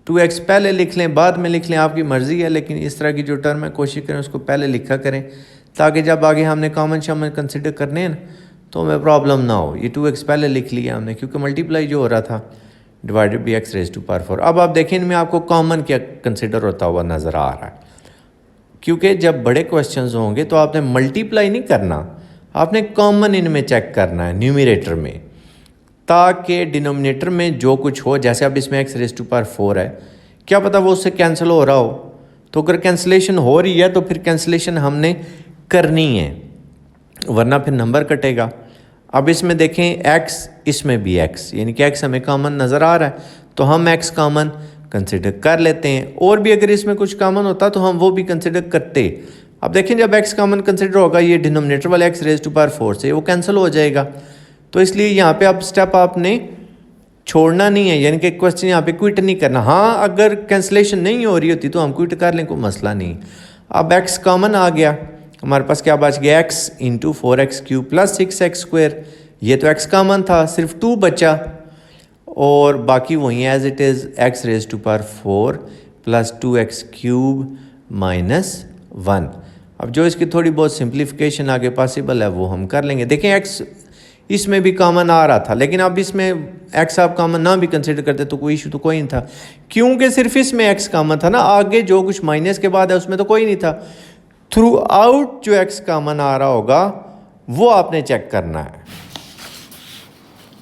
2x पहले लिख लें बाद में लिख लें, आपकी मर्ज़ी है, लेकिन इस तरह की जो टर्म है कोशिश करें उसको पहले लिखा करें ताकि जब आगे हमने कॉमन शामन कंसिडर करने हैं ना तो हमें प्रॉब्लम ना हो। ये 2x पहले लिख लिया हमने क्योंकि मल्टीप्लाई जो हो रहा था divided by x raise to power 4। अब आप देखें इनमें आपको कॉमन क्या कंसिडर होता हुआ नज़र आ रहा है, क्योंकि जब बड़े क्वेश्चंस होंगे तो आपने मल्टीप्लाई नहीं करना, आपने कॉमन इनमें चेक करना है न्यूमरेटर में, ताकि डिनोमिनेटर में जो कुछ हो, जैसे अब इसमें x रेज टू पावर 4 है, क्या पता वो उससे कैंसिल हो रहा हो, तो अगर कैंसिलेशन हो रही है तो फिर कैंसिलेशन हमने करनी है वरना फिर नंबर कटेगा। अब इसमें देखें x, इसमें भी x यानी कि x हमें कॉमन नज़र आ रहा है तो हम x कॉमन कंसिडर कर लेते हैं, और भी अगर इसमें कुछ कॉमन होता तो हम वो भी कंसिडर करते। अब देखें जब x कॉमन कंसिडर होगा ये डिनोमिनेटर वाला x रेज टू पावर 4 से वो कैंसिल हो जाएगा, तो इसलिए यहाँ पे अब स्टेप आपने छोड़ना नहीं है, यानी कि क्वेश्चन यहाँ पे क्विट नहीं करना। हाँ अगर कैंसिलेशन नहीं हो रही होती तो हम क्विट कर लें, कोई मसला नहीं। अब x कॉमन आ गया, हमारे पास क्या बच गया x into 4x cube plus 6x square, ये तो x कॉमन था, सिर्फ 2 बचा और बाकी वही as it is x raise to power 4 plus 2x cube minus 1। अब जो इसकी थोड़ी बहुत सिंप्लीफिकेशन आगे पॉसिबल है वो हम कर लेंगे। देखें x इसमें भी कॉमन आ रहा था, लेकिन अब इसमें x आप कॉमन ना भी कंसिडर करते तो कोई इशू तो कोई नहीं था, क्योंकि सिर्फ इसमें x कॉमन था ना, आगे जो कुछ माइनस के बाद है उसमें तो कोई नहीं था। थ्रू आउट जो x कॉमन आ रहा होगा वो आपने चेक करना है।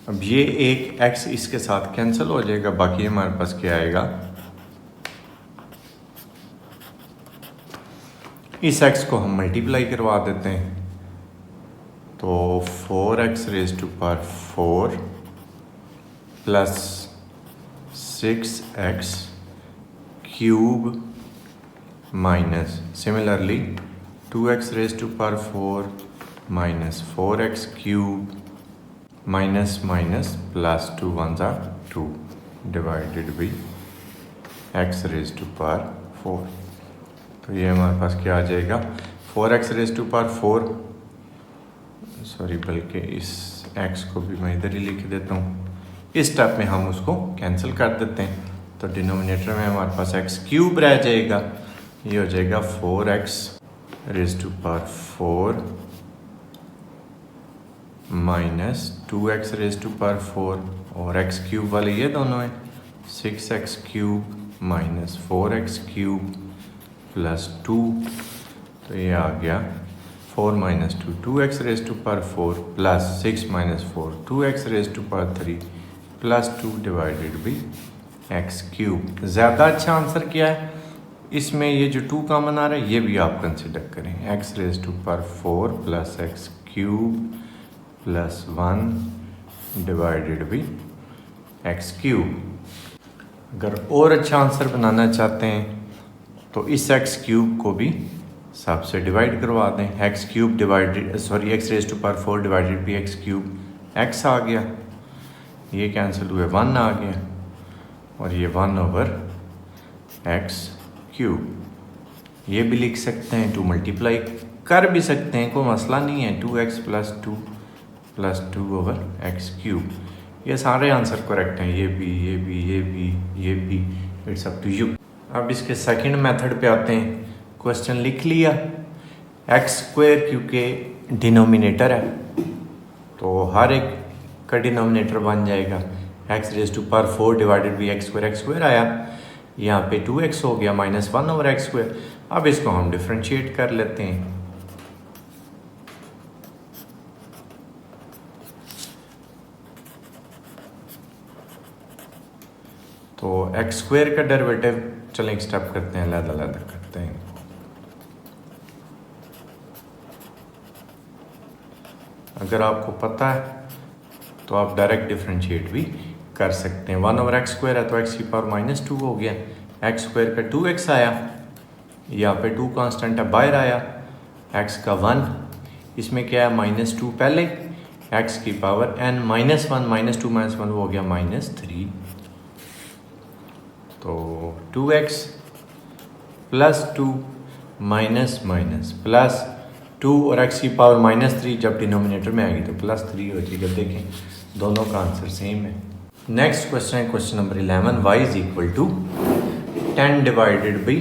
अब ये एक x इसके साथ कैंसिल हो जाएगा, बाकी हमारे पास क्या आएगा, इस x को हम मल्टीप्लाई करवा देते हैं तो 4x raise to power 4 plus 6x cube minus similarly 2x raise to power 4 minus 4x cube minus minus plus 2 1 2 divided by x raise to power 4। तो ये हमारे पास क्या आ जाएगा, 4x raise to power 4, sorry बल्कि इस x को भी मैं इधर ही लिख देता हूँ, इस स्टेप में हम उसको कैंसिल कर देते हैं तो डिनोमिनेटर में हमारे पास x क्यूब रह जाएगा, ये हो जाएगा 4x raise to power 4 minus 2x raise to power 4 और x क्यूब वाले ये दोनों हैं 6x cube minus 4x cube plus 2, तो ये आ गया 4 minus 2 2x raise to power 4 plus 6 minus 4 2x raise to power 3 plus 2 divided by x cube. ज़्यादा अच्छा आंसर क्या है, इसमें ये जो 2 कॉमन आ रहा है ये भी आप कंसिडर करें, x raise to power 4 plus x cube plus 1 divided by x cube. अगर और अच्छा आंसर बनाना चाहते हैं तो इस x क्यूब को भी सब से डिवाइड करवा दें, x cube divided x raise to power 4 divided by x cube, x आ गया, ये कैंसिल हुए 1 आ गया और ये 1 ओवर x क्यूब। ये भी लिख सकते हैं, 2 मल्टीप्लाई कर भी सकते हैं, कोई मसला नहीं है, 2x plus 2 over x cube. ये सारे आंसर करेक्ट हैं, ये भी, इट्स अप टू यू। अब इसके सेकंड मेथड पे आते हैं, क्वेश्चन लिख लिया, x स्क्वायर क्योंकि डिनोमिनेटर है तो हर एक का डिनोमिनेटर बन जाएगा, x raise to power 4 divided by x square आया, यहाँ पे 2x हो गया माइनस 1 ओवर x स्क्वायर। अब इसको हम डिफ्रेंशिएट कर लेते हैं, तो x स्क्वायर का डेरिवेटिव चलें एक स्टेप करते हैं, अलग करते हैं। अगर आपको पता है तो आप डायरेक्ट डिफ्रेंशिएट भी कर सकते हैं। 1 ओवर x स्क्वायर है तो x की पावर माइनस 2 हो गया, x स्क्वायर का 2x आया, यहाँ पे 2 कांस्टेंट है बाहर आया, x का 1, इसमें क्या है -2 पहले, x की पावर n -1 -2 -1 वो हो गया -3, तो 2x plus 2 minus minus plus 2 और x की पावर -3 जब डिनोमिनेटर में आएगी तो +3 हो जाएगा। देखें दोनों का आंसर सेम है। नेक्स्ट क्वेश्चन है question number 11, y is equal to 10 divided by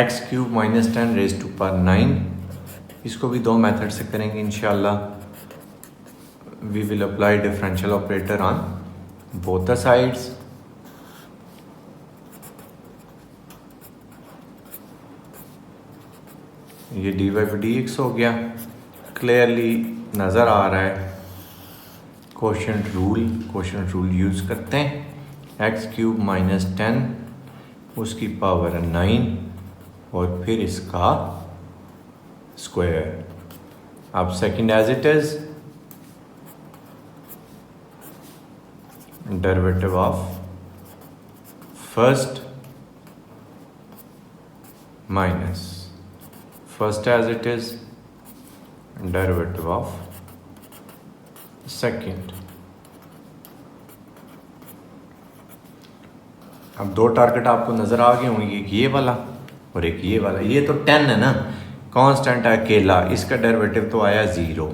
x³ - 10 raise to power 9। इसको भी दो मेथड से करेंगे इंशाल्लाह। We will apply differential operator on both the sides. ये dy/dx हो गया, क्लियरली नज़र आ रहा है। क्वोशंट रूल यूज़ करते हैं, x³ - 10 उसकी पावर 9 और फिर इसका स्क्वायर। अब second as it is, derivative of first minus first as it is derivative of second. अब दो टारगेट आपको नजर आ गए होंगे, एक ये वाला और एक ये वाला। ये तो 10 है ना, कांस्टेंट है अकेला, इसका डेरिवेटिव तो आया 0,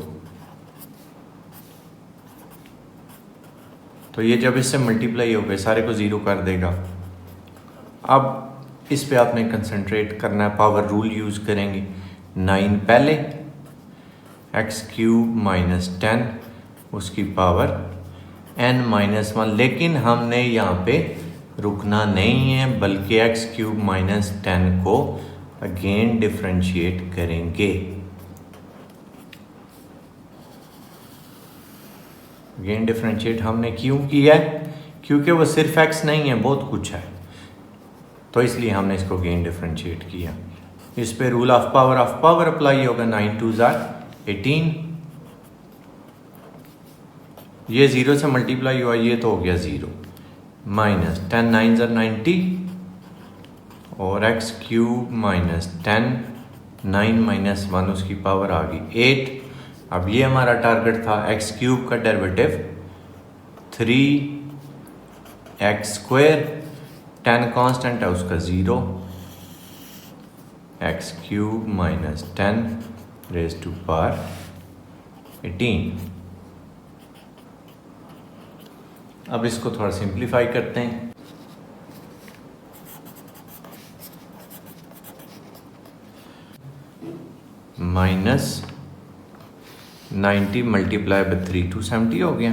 तो ये जब इससे मल्टीप्लाई हो गए सारे को 0 कर देगा। अब इस पे आपने कंसंट्रेट करना है, पावर रूल यूज़ करेंगे। 9 पहले, x³ - 10 उसकी पावर n-1, लेकिन हमने यहाँ पे रुकना नहीं है बल्कि x³ - 10 को अगेन डिफरेंशिएट करेंगे। अगेन डिफरेंशिएट हमने क्यों किया है? क्योंकि वो सिर्फ x नहीं है, बहुत कुछ है, तो इसलिए हमने इसको अगेन डिफरेंशिएट किया। इस पे रूल ऑफ पावर अप्लाई होगा। 9 2 = 18, ये 0 से मल्टीप्लाई हुआ, ये तो हो गया 0, माइनस 10 9 = 90 और x³ - 10 9 - 1 उसकी पावर आ गई 8। अब ये हमारा टारगेट था, x³ का डेरिवेटिव 3x², 10 कांस्टेंट है उसका 0, x³ - 10 रेज़ टू पावर 18। अब इसको थोड़ा सिंप्लीफाई करते हैं। -90 मल्टीप्लाई बाय 3 270 हो गया,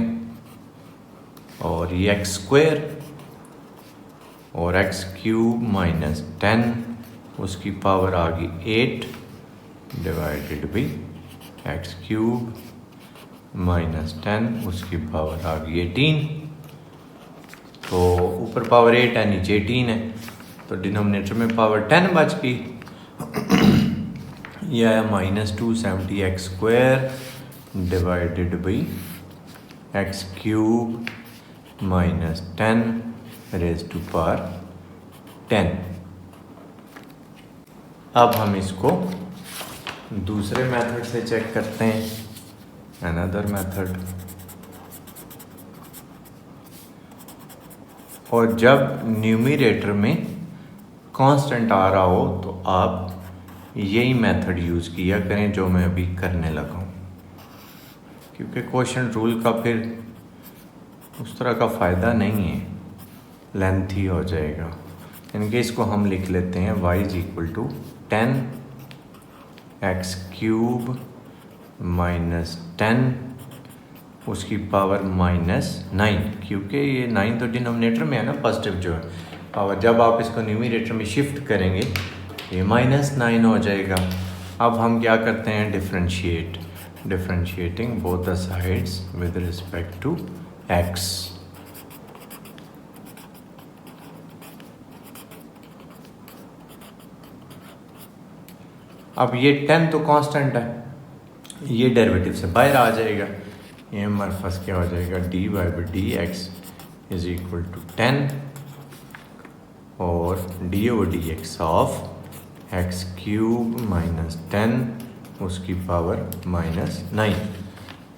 और ये x² और x³ - 10 उसकी पावर आ गई 8 डिवाइडेड बाई x³ - 10 उसकी पावर आ गई 18। तो ऊपर पावर 8 है, नीचे 18 है, तो डिनोमिनेटर में पावर 10 बच गई। यह आया -270 x² divided by x³ - 10 raise to power 10। अब हम इसको दूसरे मेथड से चेक करते हैं, अनदर मेथड। और जब न्यूमरेटर में कांस्टेंट आ रहा हो तो आप यही मेथड यूज़ किया करें जो मैं अभी करने लगा हूँ, क्योंकि क्वोशंट रूल का फिर उस तरह का फ़ायदा नहीं है, लेंथी हो जाएगा। इनके इसको हम लिख लेते हैं, y is equal to 10 x³ - 10 उसकी पावर -9, क्योंकि ये 9 तो डिनोमिनेटर में है ना, पॉजिटिव जो है पावर। जब आप इसको न्यूमरेटर में शिफ्ट करेंगे ये -9 हो जाएगा। अब हम क्या करते हैं, differentiating both the sides with respect to x। अब ये 10 तो कांस्टेंट है, ये डेरिवेटिव से बाहर आ जाएगा। ये हमारे पास क्या हो जाएगा, dy/dx इज इक्वल टू 10 और dy/dx ऑफ x³ - 10 उसकी पावर -9।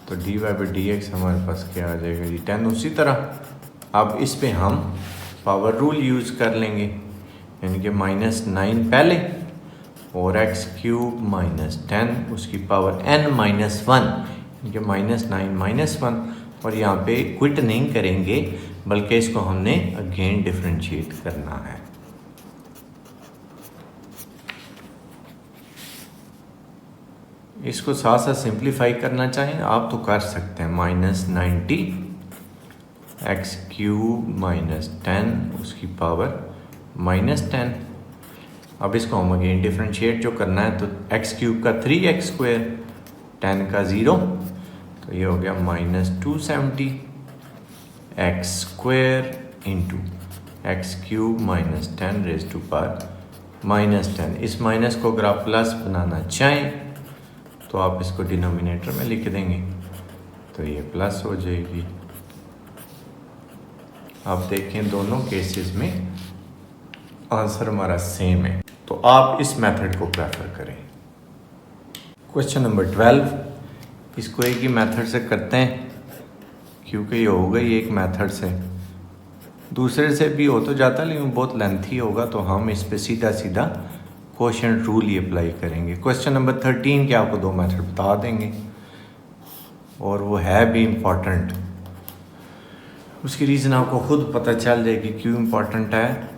तो dy/dx हमारे पास क्या आ जाएगा जी 10। उसी तरह अब इस पे हम पावर रूल यूज़ कर लेंगे, यानी कि -9 पहले और x³ - 10 उसकी पावर n-1, यानी कि -9 - 1। और यहाँ पे क्विट नहीं करेंगे बल्कि इसको हमने अगेन डिफरेंशिएट करना है। इसको साथ साथ सिंप्लीफाई करना चाहें आप तो कर सकते हैं। -90 x³ - 10 उसकी पावर -10। अब इसको हम अगेन डिफरेंशिएट जो करना है तो x³ का 3x², 10 का 0, तो ये हो गया -270 x² into x³ - 10 raise to power -10। इस माइनस को अगर आप प्लस बनाना चाहें तो आप इसको डिनोमिनेटर में लिख देंगे तो ये प्लस हो जाएगी। आप देखें दोनों केसेस में आंसर हमारा सेम है, तो आप इस मेथड को प्रेफर करें। क्वेश्चन नंबर 12, इसको एक ही मेथड से करते हैं क्योंकि ये हो गई एक मेथड से, दूसरे से भी हो तो जाता लेकिन बहुत लेंथी होगा, तो हम इस पे सीधा सीधा क्वोशिएंट रूल ही अप्लाई करेंगे। क्वेश्चन नंबर 13 के आपको दो मेथड बता देंगे और वो है भी इम्पॉर्टेंट। उसकी रीज़न आपको खुद पता चल जाएगी क्यों इम्पॉर्टेंट है।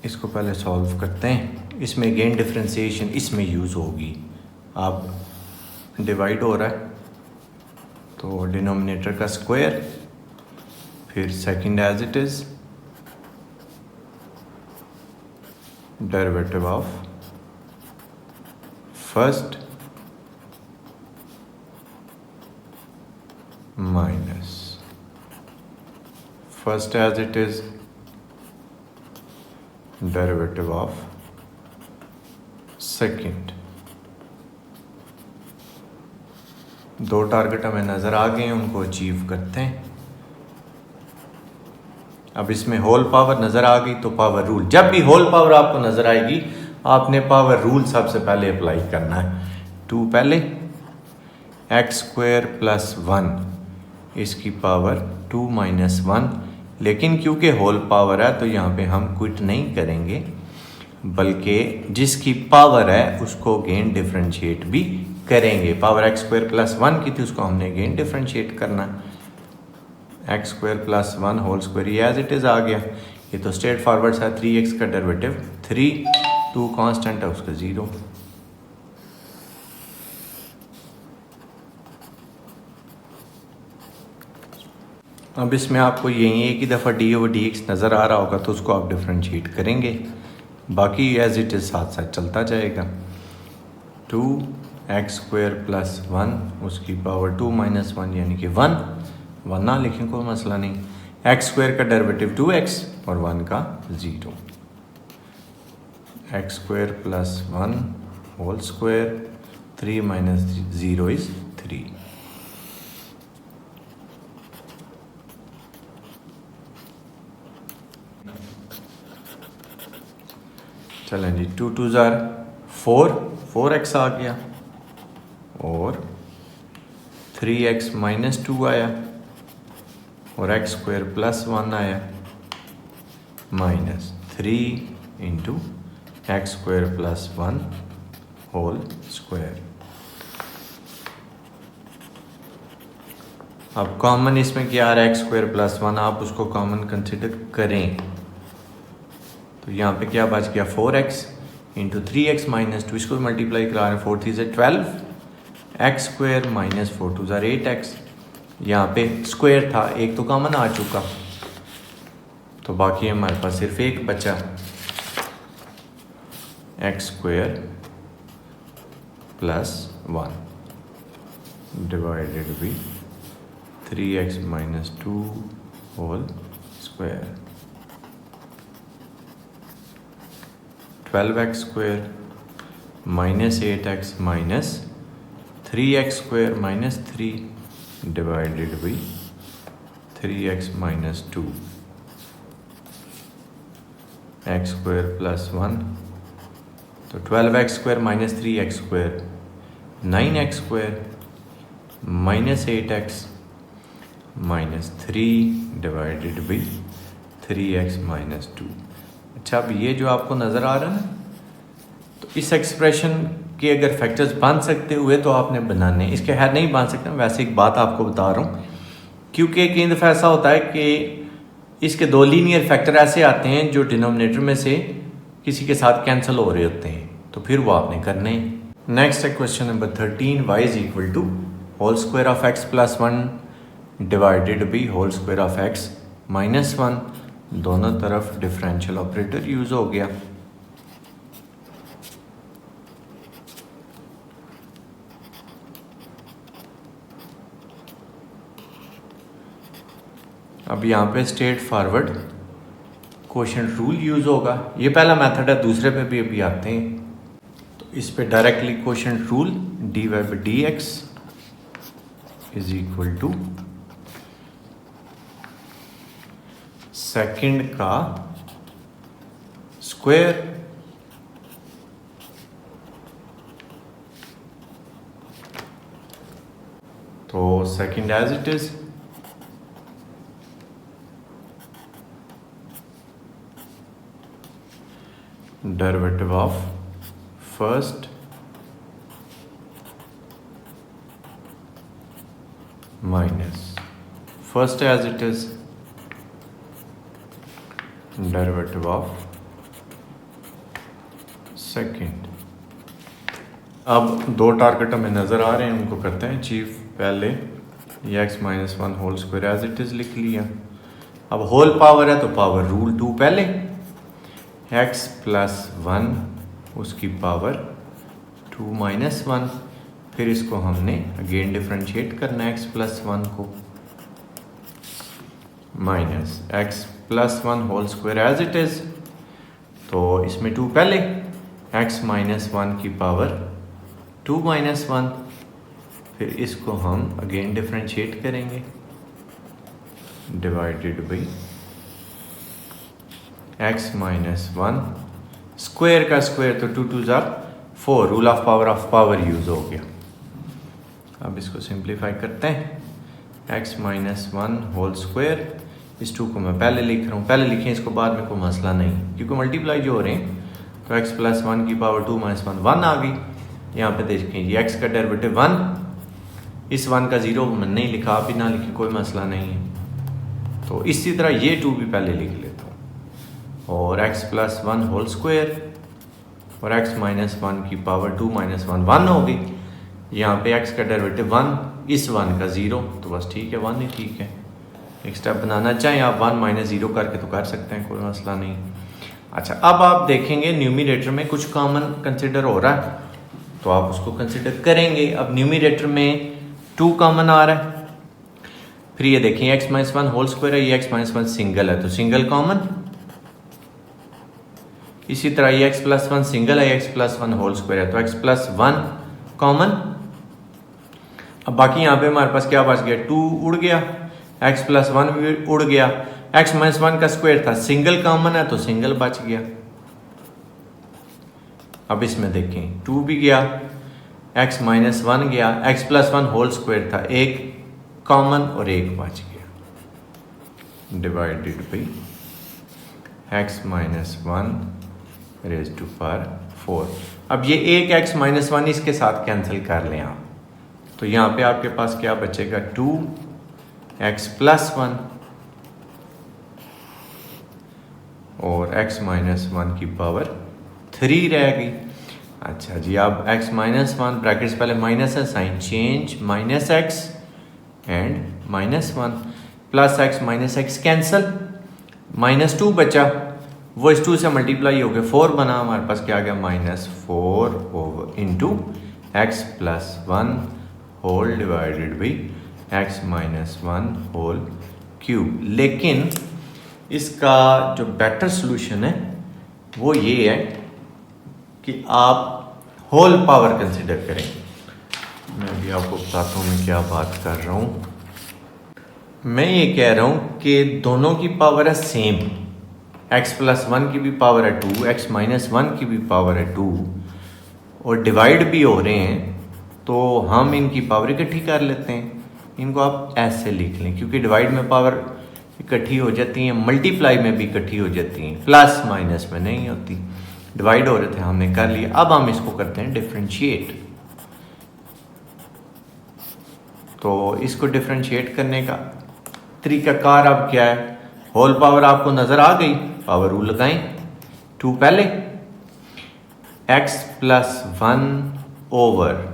इसको पहले सॉल्व करते हैं। इसमें अगेन डिफरेंशिएशन इसमें यूज़ होगी। आप डिवाइड हो रहा है तो डिनोमिनेटर का स्क्वायर, फिर second as it is derivative of first minus first as it is derivative of second. दो टारगेट हमें नज़र आ गए हैं, उनको अचीव करते हैं। अब इसमें होल पावर नज़र आ गई तो पावर रूल, जब भी होल पावर आपको नज़र आएगी आपने पावर रूल सबसे पहले अप्लाई करना है। 2 पहले, x² + 1 इसकी पावर 2 - 1, लेकिन क्योंकि होल पावर है तो यहाँ पे हम क्विट नहीं करेंगे बल्कि जिसकी पावर है उसको अगेन डिफरेंशिएट भी करेंगे। पावर x² + 1 की थी उसको हमने अगेन डिफरेंशिएट करना। x² + 1 होल स्क्वायर ये एज इट इज़ आ गया। ये तो स्ट्रेट फॉरवर्ड है, 3x का डेरिवेटिव 3, 2 कांस्टेंट है उसका 0। अब इसमें आपको यही एक ही दफ़ा d/dx नज़र आ रहा होगा तो उसको आप डिफरेंशिएट करेंगे, बाकी एज इट इज़ साथ साथ चलता जाएगा। 2x² + 1 उसकी पावर 2 - 1 यानी कि 1 ना लिखें कोई मसला नहीं। x² का डेरिवेटिव 2x और 1 का 0। x² + 1 whole square, 3 - 0 is 3। चलें जी, 2 2 ज़ार 4, 4x आ गया और 3x - 2 आया और x² + 1 आया -3 इंटू x² + 1 होल स्क्वायर। अब कॉमन इसमें क्या आ रहा है x² + 1, आप उसको कॉमन कंसिडर करें तो यहाँ पे क्या बच गया 4x इंटू 3x - 2, इसको मल्टीप्लाई करा रहे हैं 4 3 = 12, x² - 4 2 = 8x। यहाँ पे स्क्वायर था, एक तो कॉमन आ चुका तो बाकी हमारे पास सिर्फ एक बचा, x² + 1 divided by 3x - 2 whole square. 12x² -8x - 3x² - 3 divided by 3x - 2 x² + 1, तो 12x² - 3x² 9x² minus 8x minus 3 divided by 3x minus 2। अच्छा, अब ये जो आपको नज़र आ रहा है ना, तो इस एक्सप्रेशन के अगर फैक्टर्स बन सकते हुए तो आपने बनाने, इसके खैर नहीं बन सकते। वैसे एक बात आपको बता रहा हूँ, क्योंकि कई दफ़ा ऐसा होता है कि इसके दो लीनियर फैक्टर ऐसे आते हैं जो डिनोमिनेटर में से किसी के साथ कैंसिल हो रहे होते हैं, तो फिर वो आपने करने हैं। नेक्स्ट है question number 13, y is equal to whole square of x plus 1 divided by whole square of x minus 1। दोनों तरफ डिफरेंशियल ऑपरेटर यूज हो गया। अब यहाँ पे straight forward quotient rule use होगा। ये पहला मेथड है, दूसरे पे भी अभी आते हैं। तो इस पे directly quotient rule dy by D x is equal to second का स्क्वायर तो second as it is derivative of first minus first as it is derivative of second। अब दो टारगेट हमें नज़र आ रहे हैं, उनको करते हैं अचीव। पहले ये x minus 1 whole square as it is लिख लिया। अब होल पावर है तो पावर रूल 2 पहले, x प्लस 1 उसकी पावर 2 माइनस 1। फिर इसको हमने अगेन डिफ्रेंशिएट करना है, x प्लस 1 को minus x plus 1 whole square as it is. तो इसमें 2 पहले, x माइनस 1 की पावर 2 माइनस 1। फिर इसको हम अगेन डिफ्रेंशिएट करेंगे, divided by x minus 1 square का स्क्वायर तो 2 2 ज़ार 4, रूल ऑफ पावर यूज हो गया। अब इसको सिंप्लीफाई करते हैं, x माइनस 1 होल स्क्वायर, इस 2 को मैं पहले लिख रहा हूँ, पहले लिखें इसको, बाद में कोई मसला नहीं, क्योंकि मल्टीप्लाई जो हो रहे हैं। तो x प्लस 1 की पावर 2 माइनस 1 1 आ गई। यहाँ पे देखें ये x का डेरिवेटिव 1, इस 1 का 0 मैंने नहीं लिखा, आप भी ना लिखें, कोई मसला नहीं है। तो इसी तरह ये 2 भी पहले लिख लेता हूँ, और x प्लस 1 होल स्क्वायर और x माइनस 1 की पावर 2 माइनस 1 1 हो गई। यहाँ पे x का डेरिवेटिव 1, इस 1 का 0, तो बस ठीक है, 1 ही ठीक है। एक स्टेप बनाना चाहें आप 1 माइनस 0 करके तो कर सकते हैं, कोई मसला नहीं। अच्छा, अब आप देखेंगे न्यूमिनेटर में कुछ कॉमन कंसिडर हो रहा है, तो आप उसको कंसिडर करेंगे। अब न्यूमिनेटर में 2 कॉमन आ रहा है, फिर ये देखिए x माइनस 1 होल स्क्वायर है, ये x माइनस 1 सिंगल है, तो सिंगल कॉमन। इसी तरह ये x प्लस 1 सिंगल है, x प्लस 1 होल स्क्वायर है, तो x प्लस 1 कॉमन। अब बाकी यहाँ पे हमारे पास क्या बच गया, 2 उड़ गया, x प्लस 1 भी उड़ गया, x माइनस 1 का स्क्वायर था, सिंगल कॉमन है तो सिंगल बच गया। अब इसमें देखें 2 भी गया, x माइनस 1 गया, x प्लस 1 होल स्क्वायर था, एक कॉमन और एक बच गया, divided by x minus 1 raise to power 4। अब ये एक x माइनस 1 इसके साथ कैंसिल कर लें आप, तो यहाँ पे आपके पास क्या बचेगा, 2x प्लस 1 और x माइनस 1 की पावर 3 रहेगी। अच्छा जी, अब x माइनस 1 ब्रैकेट्स पहले माइनस है, sign change, minus x and minus 1 plus x minus x cancel, minus 2 बचा, वो इस 2 से मल्टीप्लाई हो गया, 4 बना, हमारे पास क्या आ गया, minus 4 over into x plus 1 whole divided by x minus 1 whole cube. लेकिन इसका जो बेटर सोल्यूशन है वो ये है कि आप होल पावर कंसिडर करें। मैं भी आपको बताता हूँ मैं क्या बात कर रहा हूँ। मैं ये कह रहा हूँ कि दोनों की पावर है सेम, x प्लस 1 की भी पावर है 2, x माइनस 1 की भी पावर है 2, और डिवाइड भी हो रहे हैं तो हम इनकी पावर इकट्ठी कर लेते हैं, इनको आप ऐसे लिख लें, क्योंकि डिवाइड में पावर इकट्ठी हो जाती हैं, मल्टीप्लाई में भी इकट्ठी हो जाती हैं, प्लस माइनस में नहीं होती। डिवाइड हो रहे थे, हमने कर लिया। अब हम इसको करते हैं डिफरेंशिएट। तो इसको डिफरेंशिएट करने का तरीकाकार अब क्या है, होल पावर आपको नजर आ गई, पावर रूल लगाएं। 2 पहले, x plus 1 over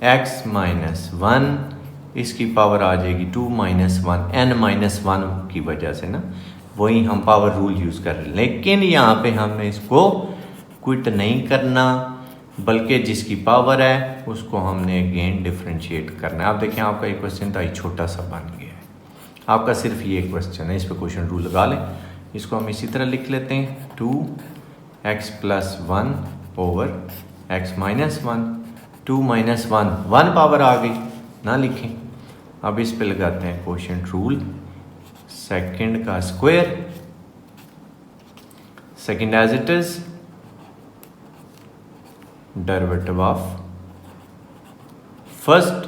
x minus 1, इसकी पावर आ जाएगी 2 माइनस 1, n माइनस 1 की वजह से ना, वही हम पावर रूल यूज कर रहे हैं। लेकिन यहाँ पे हमने इसको क्विट नहीं करना, बल्कि जिसकी पावर है उसको हमने अगेन डिफरेंशिएट करना है। आप देखें, आपका एक क्वेश्चन था, छोटा सा बन गया है, आपका सिर्फ ये क्वेश्चन है, इस पर क्वेश्चन रूल लगा लें। इसको हम इसी तरह लिख लेते हैं, 2x plus 1 over x minus 1, 2 minus 1, 1 power आ गई ना लिखें। अब इस पे लगाते हैं क्वोशिएंट रूल, सेकंड का square, second as it is, derivative of first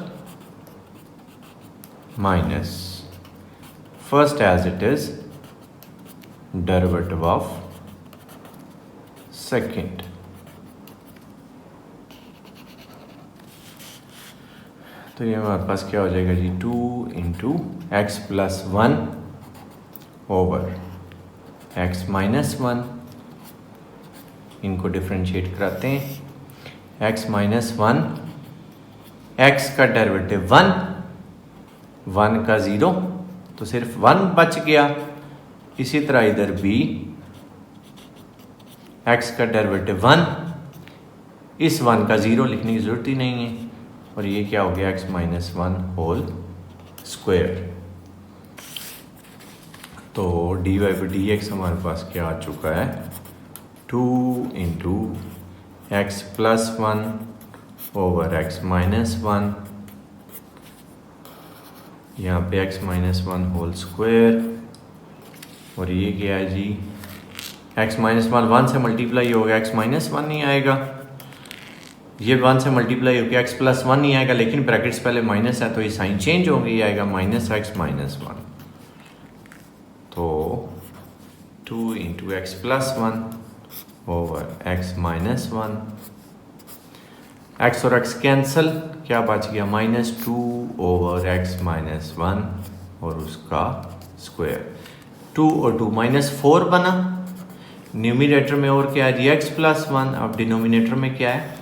minus first as it is, derivative of second. तो ये हमारे पास क्या हो जाएगा जी, 2 into x plus 1 over x minus 1, इनको डिफरेंशिएट कराते हैं। एक्स माइनस 1, एक्स का डेरिवेटिव 1, 1 का 0, तो सिर्फ 1 बच गया। इसी तरह इधर भी एक्स का डेरिवेटिव 1, इस 1 का 0 लिखने की जरूरत ही नहीं है, और ये क्या हो गया, एक्स माइनस 1 होल स्क्वायर। तो D Y by D x हमारे पास क्या आ चुका है, 2 into x plus 1 over x minus 1, यहाँ पे एक्स माइनस 1 होल स्क्वायर, और ये क्या है जी, एक्स माइनस 1 से मल्टीप्लाई होगा, एक्स माइनस 1 नहीं आएगा, ये 1 से मल्टीप्लाई होकर एक्स प्लस 1 नहीं आएगा, लेकिन ब्रैकेट्स पहले माइनस है तो ये साइन चेंज होंगे, ये आएगा माइनस एक्स माइनस 1। तो 2 into x plus 1 over x minus 1, x और एक्स कैंसल, क्या बच गया, -2 ओवर एक्स माइनस 1 और उसका स्क्वायर। 2 और 2 -4 बना, न्यूमिनेटर में और क्या है जी, एक्स प्लस 1, अब डिनोमिनेटर में क्या है,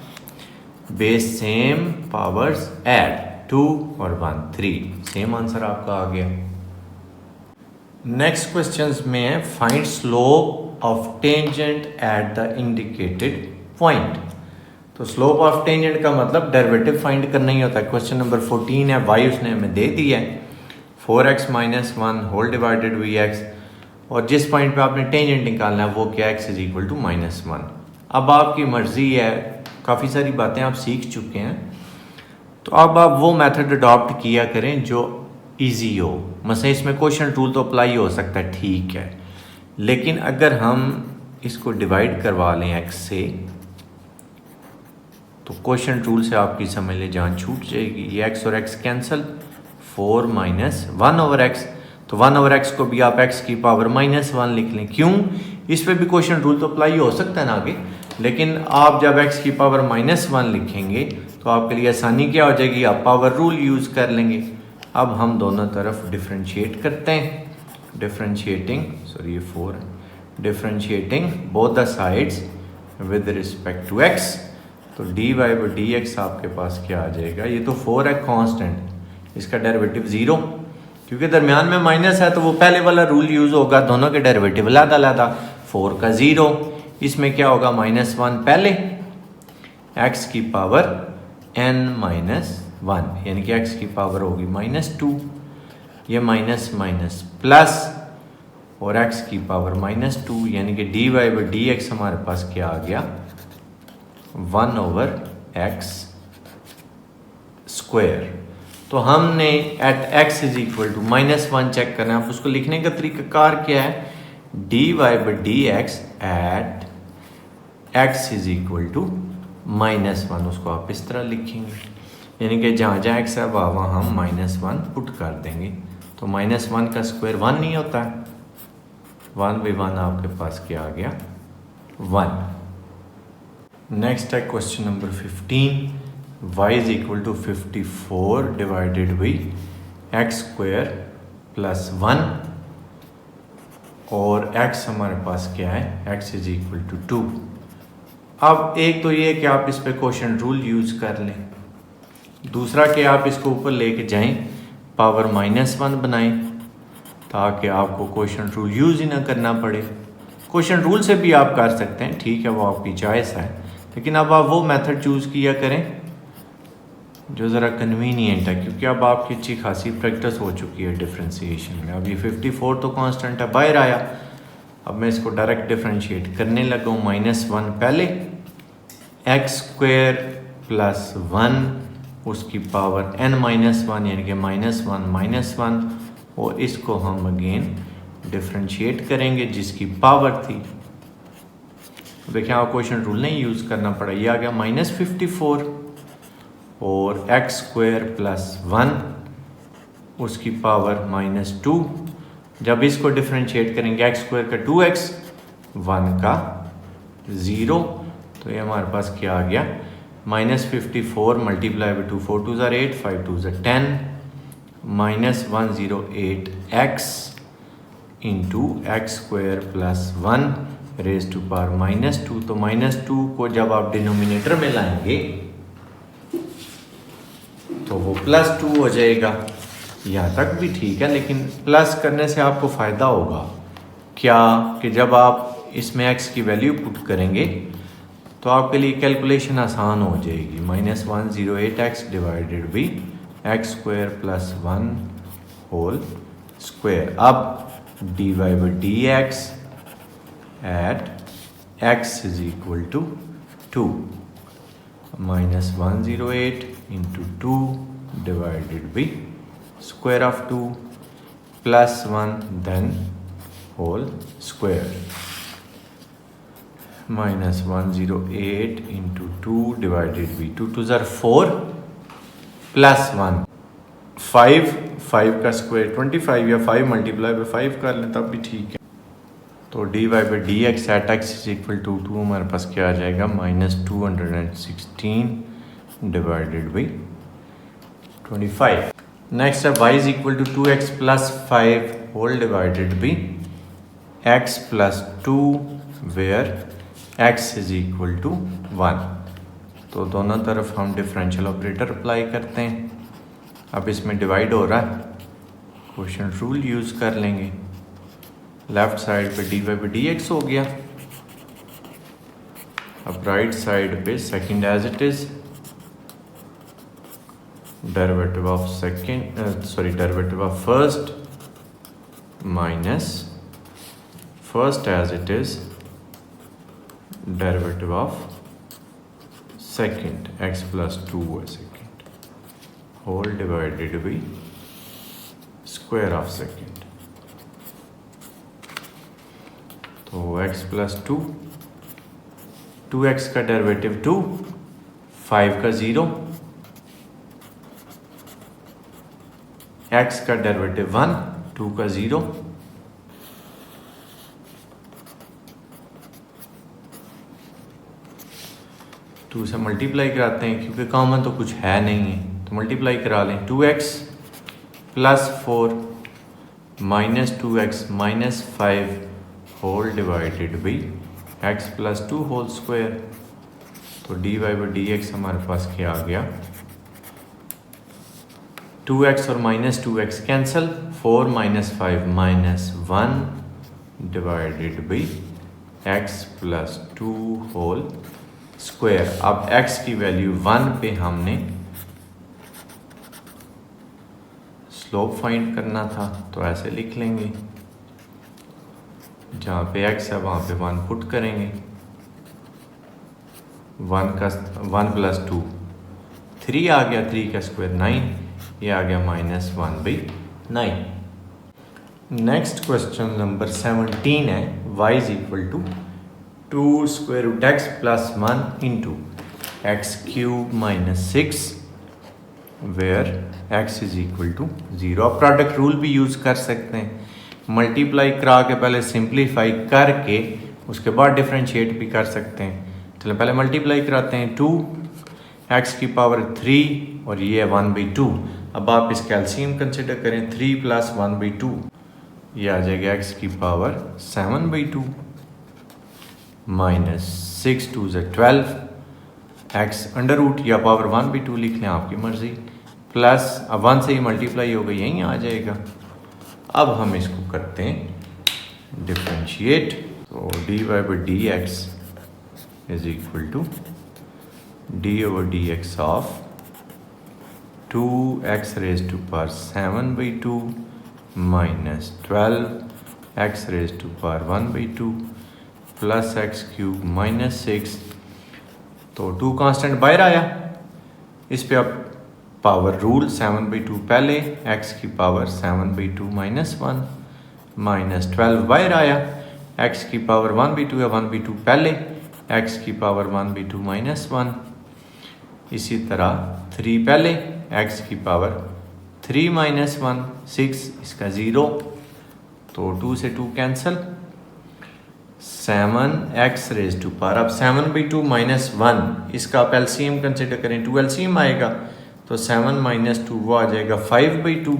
बेस सेम पावर्स ऐड, 2 और 1 3, सेम आंसर आपका आ गया। नेक्स्ट क्वेश्चंस में है, find slope of tangent at the indicated point. तो स्लोप ऑफ टेंजेंट का मतलब डेरिवेटिव फाइंड करना ही होता है। क्वेश्चन नंबर 14 है, y उसने हमें दे दिया है 4x minus 1 whole divided by x, और जिस पॉइंट पे आपने टेंजेंट निकालना है वो क्या, x इज इक्वल टू -1। अब आपकी मर्जी है, काफ़ी सारी बातें आप सीख चुके हैं, तो अब आप वो मेथड अडॉप्ट किया करें जो इजी हो। मसलन इसमें क्वोशिएंट रूल तो अप्लाई हो सकता है, ठीक है, लेकिन अगर हम इसको डिवाइड करवा लें x से, तो क्वोशिएंट रूल से आपकी समझ ले जान छूट जाएगी। ये x और x cancel, 4 minus 1 over x, तो 1 ओवर x को भी आप x की पावर -1 लिख लें। क्यों, इस पे भी क्वोशिएंट रूल तो अप्लाई हो सकता है ना आगे, लेकिन आप जब x की पावर -1 लिखेंगे तो आपके लिए आसानी क्या हो जाएगी, आप पावर रूल यूज़ कर लेंगे। अब हम दोनों तरफ डिफरेंशिएट करते हैं, डिफरेंशिएटिंग, सॉरी ये 4 है, differentiating both the sides with respect to x, तो dy बाई dx आपके पास क्या आ जाएगा, ये तो 4 है कांस्टेंट, इसका डेरिवेटिव 0, क्योंकि दरमियान में माइनस है तो वो पहले वाला रूल यूज़ होगा, दोनों के डेरिवेटिव अलग अलग, 4 का 0, इसमें क्या होगा, -1 पहले, x की पावर n-1, यानी कि x की पावर होगी -2, ये माइनस माइनस प्लस, और x की पावर -2, यानी कि dy बाई dx हमारे पास क्या आ गया, 1 ओवर x स्क्वायर। तो हमने at x is equal to -1 check करना है। आप उसको लिखने का तरीकाकार क्या है, dy by dx at x is equal to -1, उसको आप इस तरह लिखेंगे। यानी कि जहाँ जहाँ एक्स है वहाँ हम -1 पुट कर देंगे। तो -1 का स्क्वायर 1 नहीं होता है, 1 by 1 आपके पास क्या आ गया 1। नेक्स्ट है question number 15, y is equal to 54 divided by x square plus 1 और x हमारे पास क्या है, x इज इक्वल टू 2। अब एक तो ये कि आप इस पे क्वोशंट रूल यूज कर लें, दूसरा कि आप इसको ऊपर लेके जाएं पावर -1 बनाएं ताकि आपको क्वोशंट रूल यूज ही ना करना पड़े। क्वोशंट रूल से भी आप कर सकते हैं, ठीक है, वो आपकी चॉइस है, लेकिन अब आप वो मेथड चूज किया करें जो ज़रा कन्वीनियंट है, क्योंकि अब आपकी अच्छी खासी प्रैक्टिस हो चुकी है डिफ्रेंसीशन में। अब ये 54 तो कांस्टेंट है, बाहर आया। अब मैं इसको डायरेक्ट डिफ्रेंशिएट करने लगा हूँ। -1 पहले, एक्स स्क्वायर प्लस 1 उसकी पावर n-1 यानी कि -1 और इसको हम अगेन डिफ्रेंशिएट करेंगे जिसकी पावर थी। देखिए आप क्वोशंट रूल नहीं यूज़ करना पड़ा, ये आ गया -54 और एक्स स्क्वायर प्लस 1 उसकी पावर -2। जब इसको डिफ्रेंशिएट करेंगे एक्स स्क्वायर का 2x 1 का 0, तो ये हमारे पास क्या आ गया -54 multiply by 2 4 2 8 5 2 10 -108x into x square plus 1 raise to power -2। तो -2 को जब आप डिनोमिनेटर में लाएंगे तो वो +2 हो जाएगा। यहाँ तक भी ठीक है, लेकिन प्लस करने से आपको फ़ायदा होगा क्या कि जब आप इसमें x की वैल्यू पुट करेंगे तो आपके लिए कैलकुलेशन आसान हो जाएगी। -108x divided by x square plus 1 whole square. अब dy by dx at x is equal to 2 -108 into 2 divided by square of 2 plus 1 then whole square -108 into 2 divided by 2 2 are 4 plus 1 5 का square 25 या 5 multiply by 5 कर लें तब भी ठीक है। तो dy by dx at x is equal to 2 हमारे पास क्या आ जाएगा -216 डिवाइडेड बाई 25। नेक्स्ट है y is equal to 2x plus 5 whole divided by x plus 2 where x is equal to 1। तो दोनों तरफ हम डिफरेंशियल ऑपरेटर अप्लाई करते हैं। अब इसमें डिवाइड हो रहा है, क्वोशंट रूल यूज़ कर लेंगे। लेफ्ट साइड पे dy बाई dx हो गया, अब राइट साइड पे second as it is derivative of first minus first as it is derivative of second x plus 2 है second whole divided by square of second. तो x plus 2 2x का derivative 2 5 का 0 x का derivative 1 2 का 0 2 से multiply कराते हैं क्योंकि कॉमन तो कुछ है नहीं है, तो मल्टीप्लाई करा लें। 2x plus 4 minus 2x minus 5 whole divided by x plus 2 whole square. तो dy बाई dx हमारे पास क्या आ गया 2x और माइनस 2x cancel 4 minus 5 minus 1 divided by x plus 2 whole square. अब x की वैल्यू 1 पे हमने स्लोप फाइंड करना था, तो ऐसे लिख लेंगे, जहाँ पे x है वहाँ पे 1 पुट करेंगे। 1 प्लस 2 3 आ गया, 3 का स्क्वायर 9, ये आ गया -1/9। नेक्स्ट क्वेश्चन नंबर 17 है y is equal to 2 square root x plus 1 into x cube minus 6 where x is equal to 0। अब प्रोडक्ट रूल भी यूज़ कर सकते हैं, मल्टीप्लाई करा के पहले सिंप्लीफाई करके उसके बाद डिफ्रेंशिएट भी कर सकते हैं। चलो पहले मल्टीप्लाई कराते हैं, 2x की पावर 3 और ये है 1/2। अब आप इसका एलसीएम कंसिडर करें, 3 + 1/2 ये आ जाएगा x की power 7/2 minus 6 2 = 12, x under root या पावर 1/2 लिख लें, आपकी मर्जी, प्लस अब 1 से ही मल्टीप्लाई हो गई, यहीं आ जाएगा। अब हम इसको करते हैं डिफ्रेंशिएट, तो dy/dx is equal to d/dx of 2x raised to power 7/2 minus 12x raised to power 1/2 plus x³ minus 6, तो 2 कांस्टेंट बाहर आया, इस पे अब पावर रूल 7/2 पहले, x की पावर 7/2 माइनस 1 माइनस 12 बाहर आया, x की पावर 1/2 या 1/2 पहले, x की पावर 1/2 माइनस 1, इसी तरह 3 पहले, x की पावर 3 माइनस 1 6, इसका 0, तो 2 से 2 cancel, 7x raise to power, अब 7/2 माइनस 1 इसका आप एलसीएम कंसिडर करें, 2 एलसीएम आएगा, तो 7 माइनस 2 वो आ जाएगा 5/2,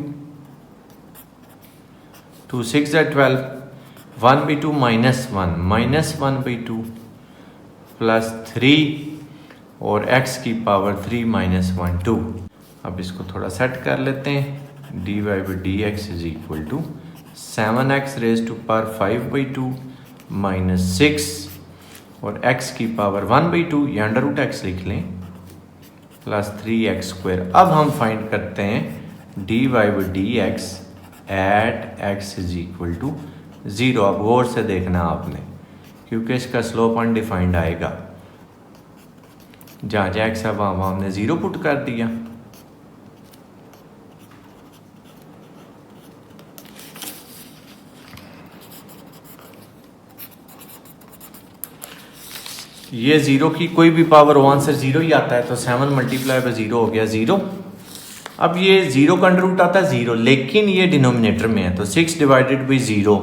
2 6 = 12, 1/2 माइनस 1 माइनस 1/2 प्लस 3 और x की पावर 3 माइनस 1 2। अब इसको थोड़ा सेट कर लेते हैं, dy/dx is equal to 7x raise to power 5/2 minus 6 और x की पावर 1/2 या अंडर रूट x लिख लें, प्लस 3x²। अब हम फाइंड करते हैं dy/dx at x is equal to 0। अब गौर से देखना आपने, क्योंकि इसका स्लोप अनडिफाइंड आएगा, जहाँ जहाँ x है वहाँ हमने 0 पुट कर दिया। ये 0 की कोई भी पावर हो, आंसर 0 ही आता है, तो 7 मल्टीप्लाई बाय 0 हो गया 0। अब ये 0 का अंडर रूट आता है 0, लेकिन ये डिनोमिनेटर में है, तो 6 डिवाइडेड बाई 0,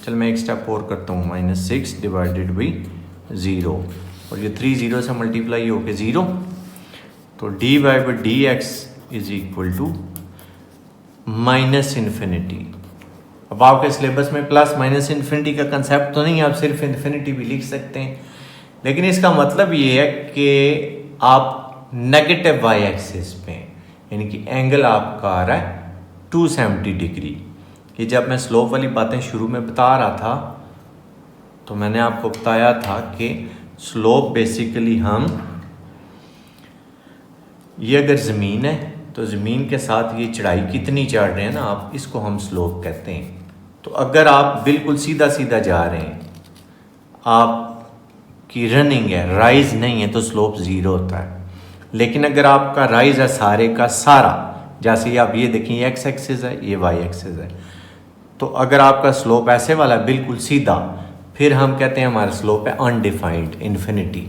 चल मैं एक स्टेप और करता हूँ, माइनस 6 डिवाइडेड बाई 0, और ये 3 0 से मल्टीप्लाई हो के 0, तो dy/dx is equal to minus infinity. अब आपके सिलेबस में प्लस माइनस इन्फिनिटी का कंसेप्ट तो नहीं है, आप सिर्फ इन्फिनिटी भी लिख सकते हैं, लेकिन इसका मतलब ये है कि आप नेगेटिव वाई एक्सिस पे, यानी कि एंगल आपका आ रहा है 270 डिग्री। ये जब मैं स्लोप वाली बातें शुरू में बता रहा था, तो मैंने आपको बताया था कि स्लोप बेसिकली हम, ये अगर ज़मीन है तो ज़मीन के साथ ये चढ़ाई कितनी चढ़ रहे हैं ना आप, इसको हम स्लोप कहते हैं। तो अगर आप बिल्कुल सीधा सीधा जा रहे हैं, आप की रनिंग है, राइज नहीं है, तो स्लोप 0 होता है। लेकिन अगर आपका राइज है सारे का सारा, जैसे आप ये देखिए एक्स एक्सिस है, ये वाई एक्सिस है, तो अगर आपका स्लोप ऐसे वाला है बिल्कुल सीधा, फिर हम कहते हैं हमारा स्लोप है अनडिफाइंड इन्फिनिटी,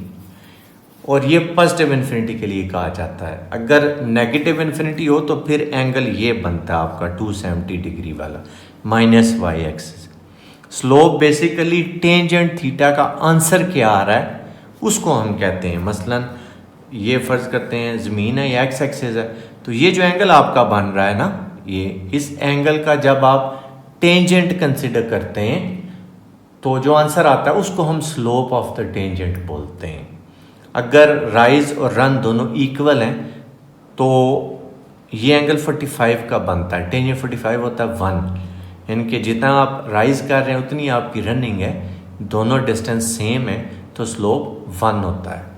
और ये पॉजिटिव इन्फिनिटी के लिए कहा जाता है। अगर नेगेटिव इन्फिनिटी हो तो फिर एंगल ये बनता है आपका 270 डिग्री वाला, minus Y axis. Slope basically tangent theta का आंसर क्या आ रहा है उसको हम कहते हैं। मसलन ये फ़र्ज़ करते हैं ज़मीन है या एक्स एक्सिस है, तो ये जो एंगल आपका बन रहा है ना, ये इस एंगल का जब आप टेंजेंट कंसिडर करते हैं तो जो आंसर आता है उसको हम स्लोप ऑफ द टेंजेंट बोलते हैं। अगर राइज और रन दोनों इक्वल हैं तो ये एंगल 45 का बनता है, टेंजेंट 45 होता है 1, यानी कि जितना आप राइज कर रहे हैं उतनी आपकी रनिंग है, दोनों डिस्टेंस सेम है, तो स्लोप 1 होता है।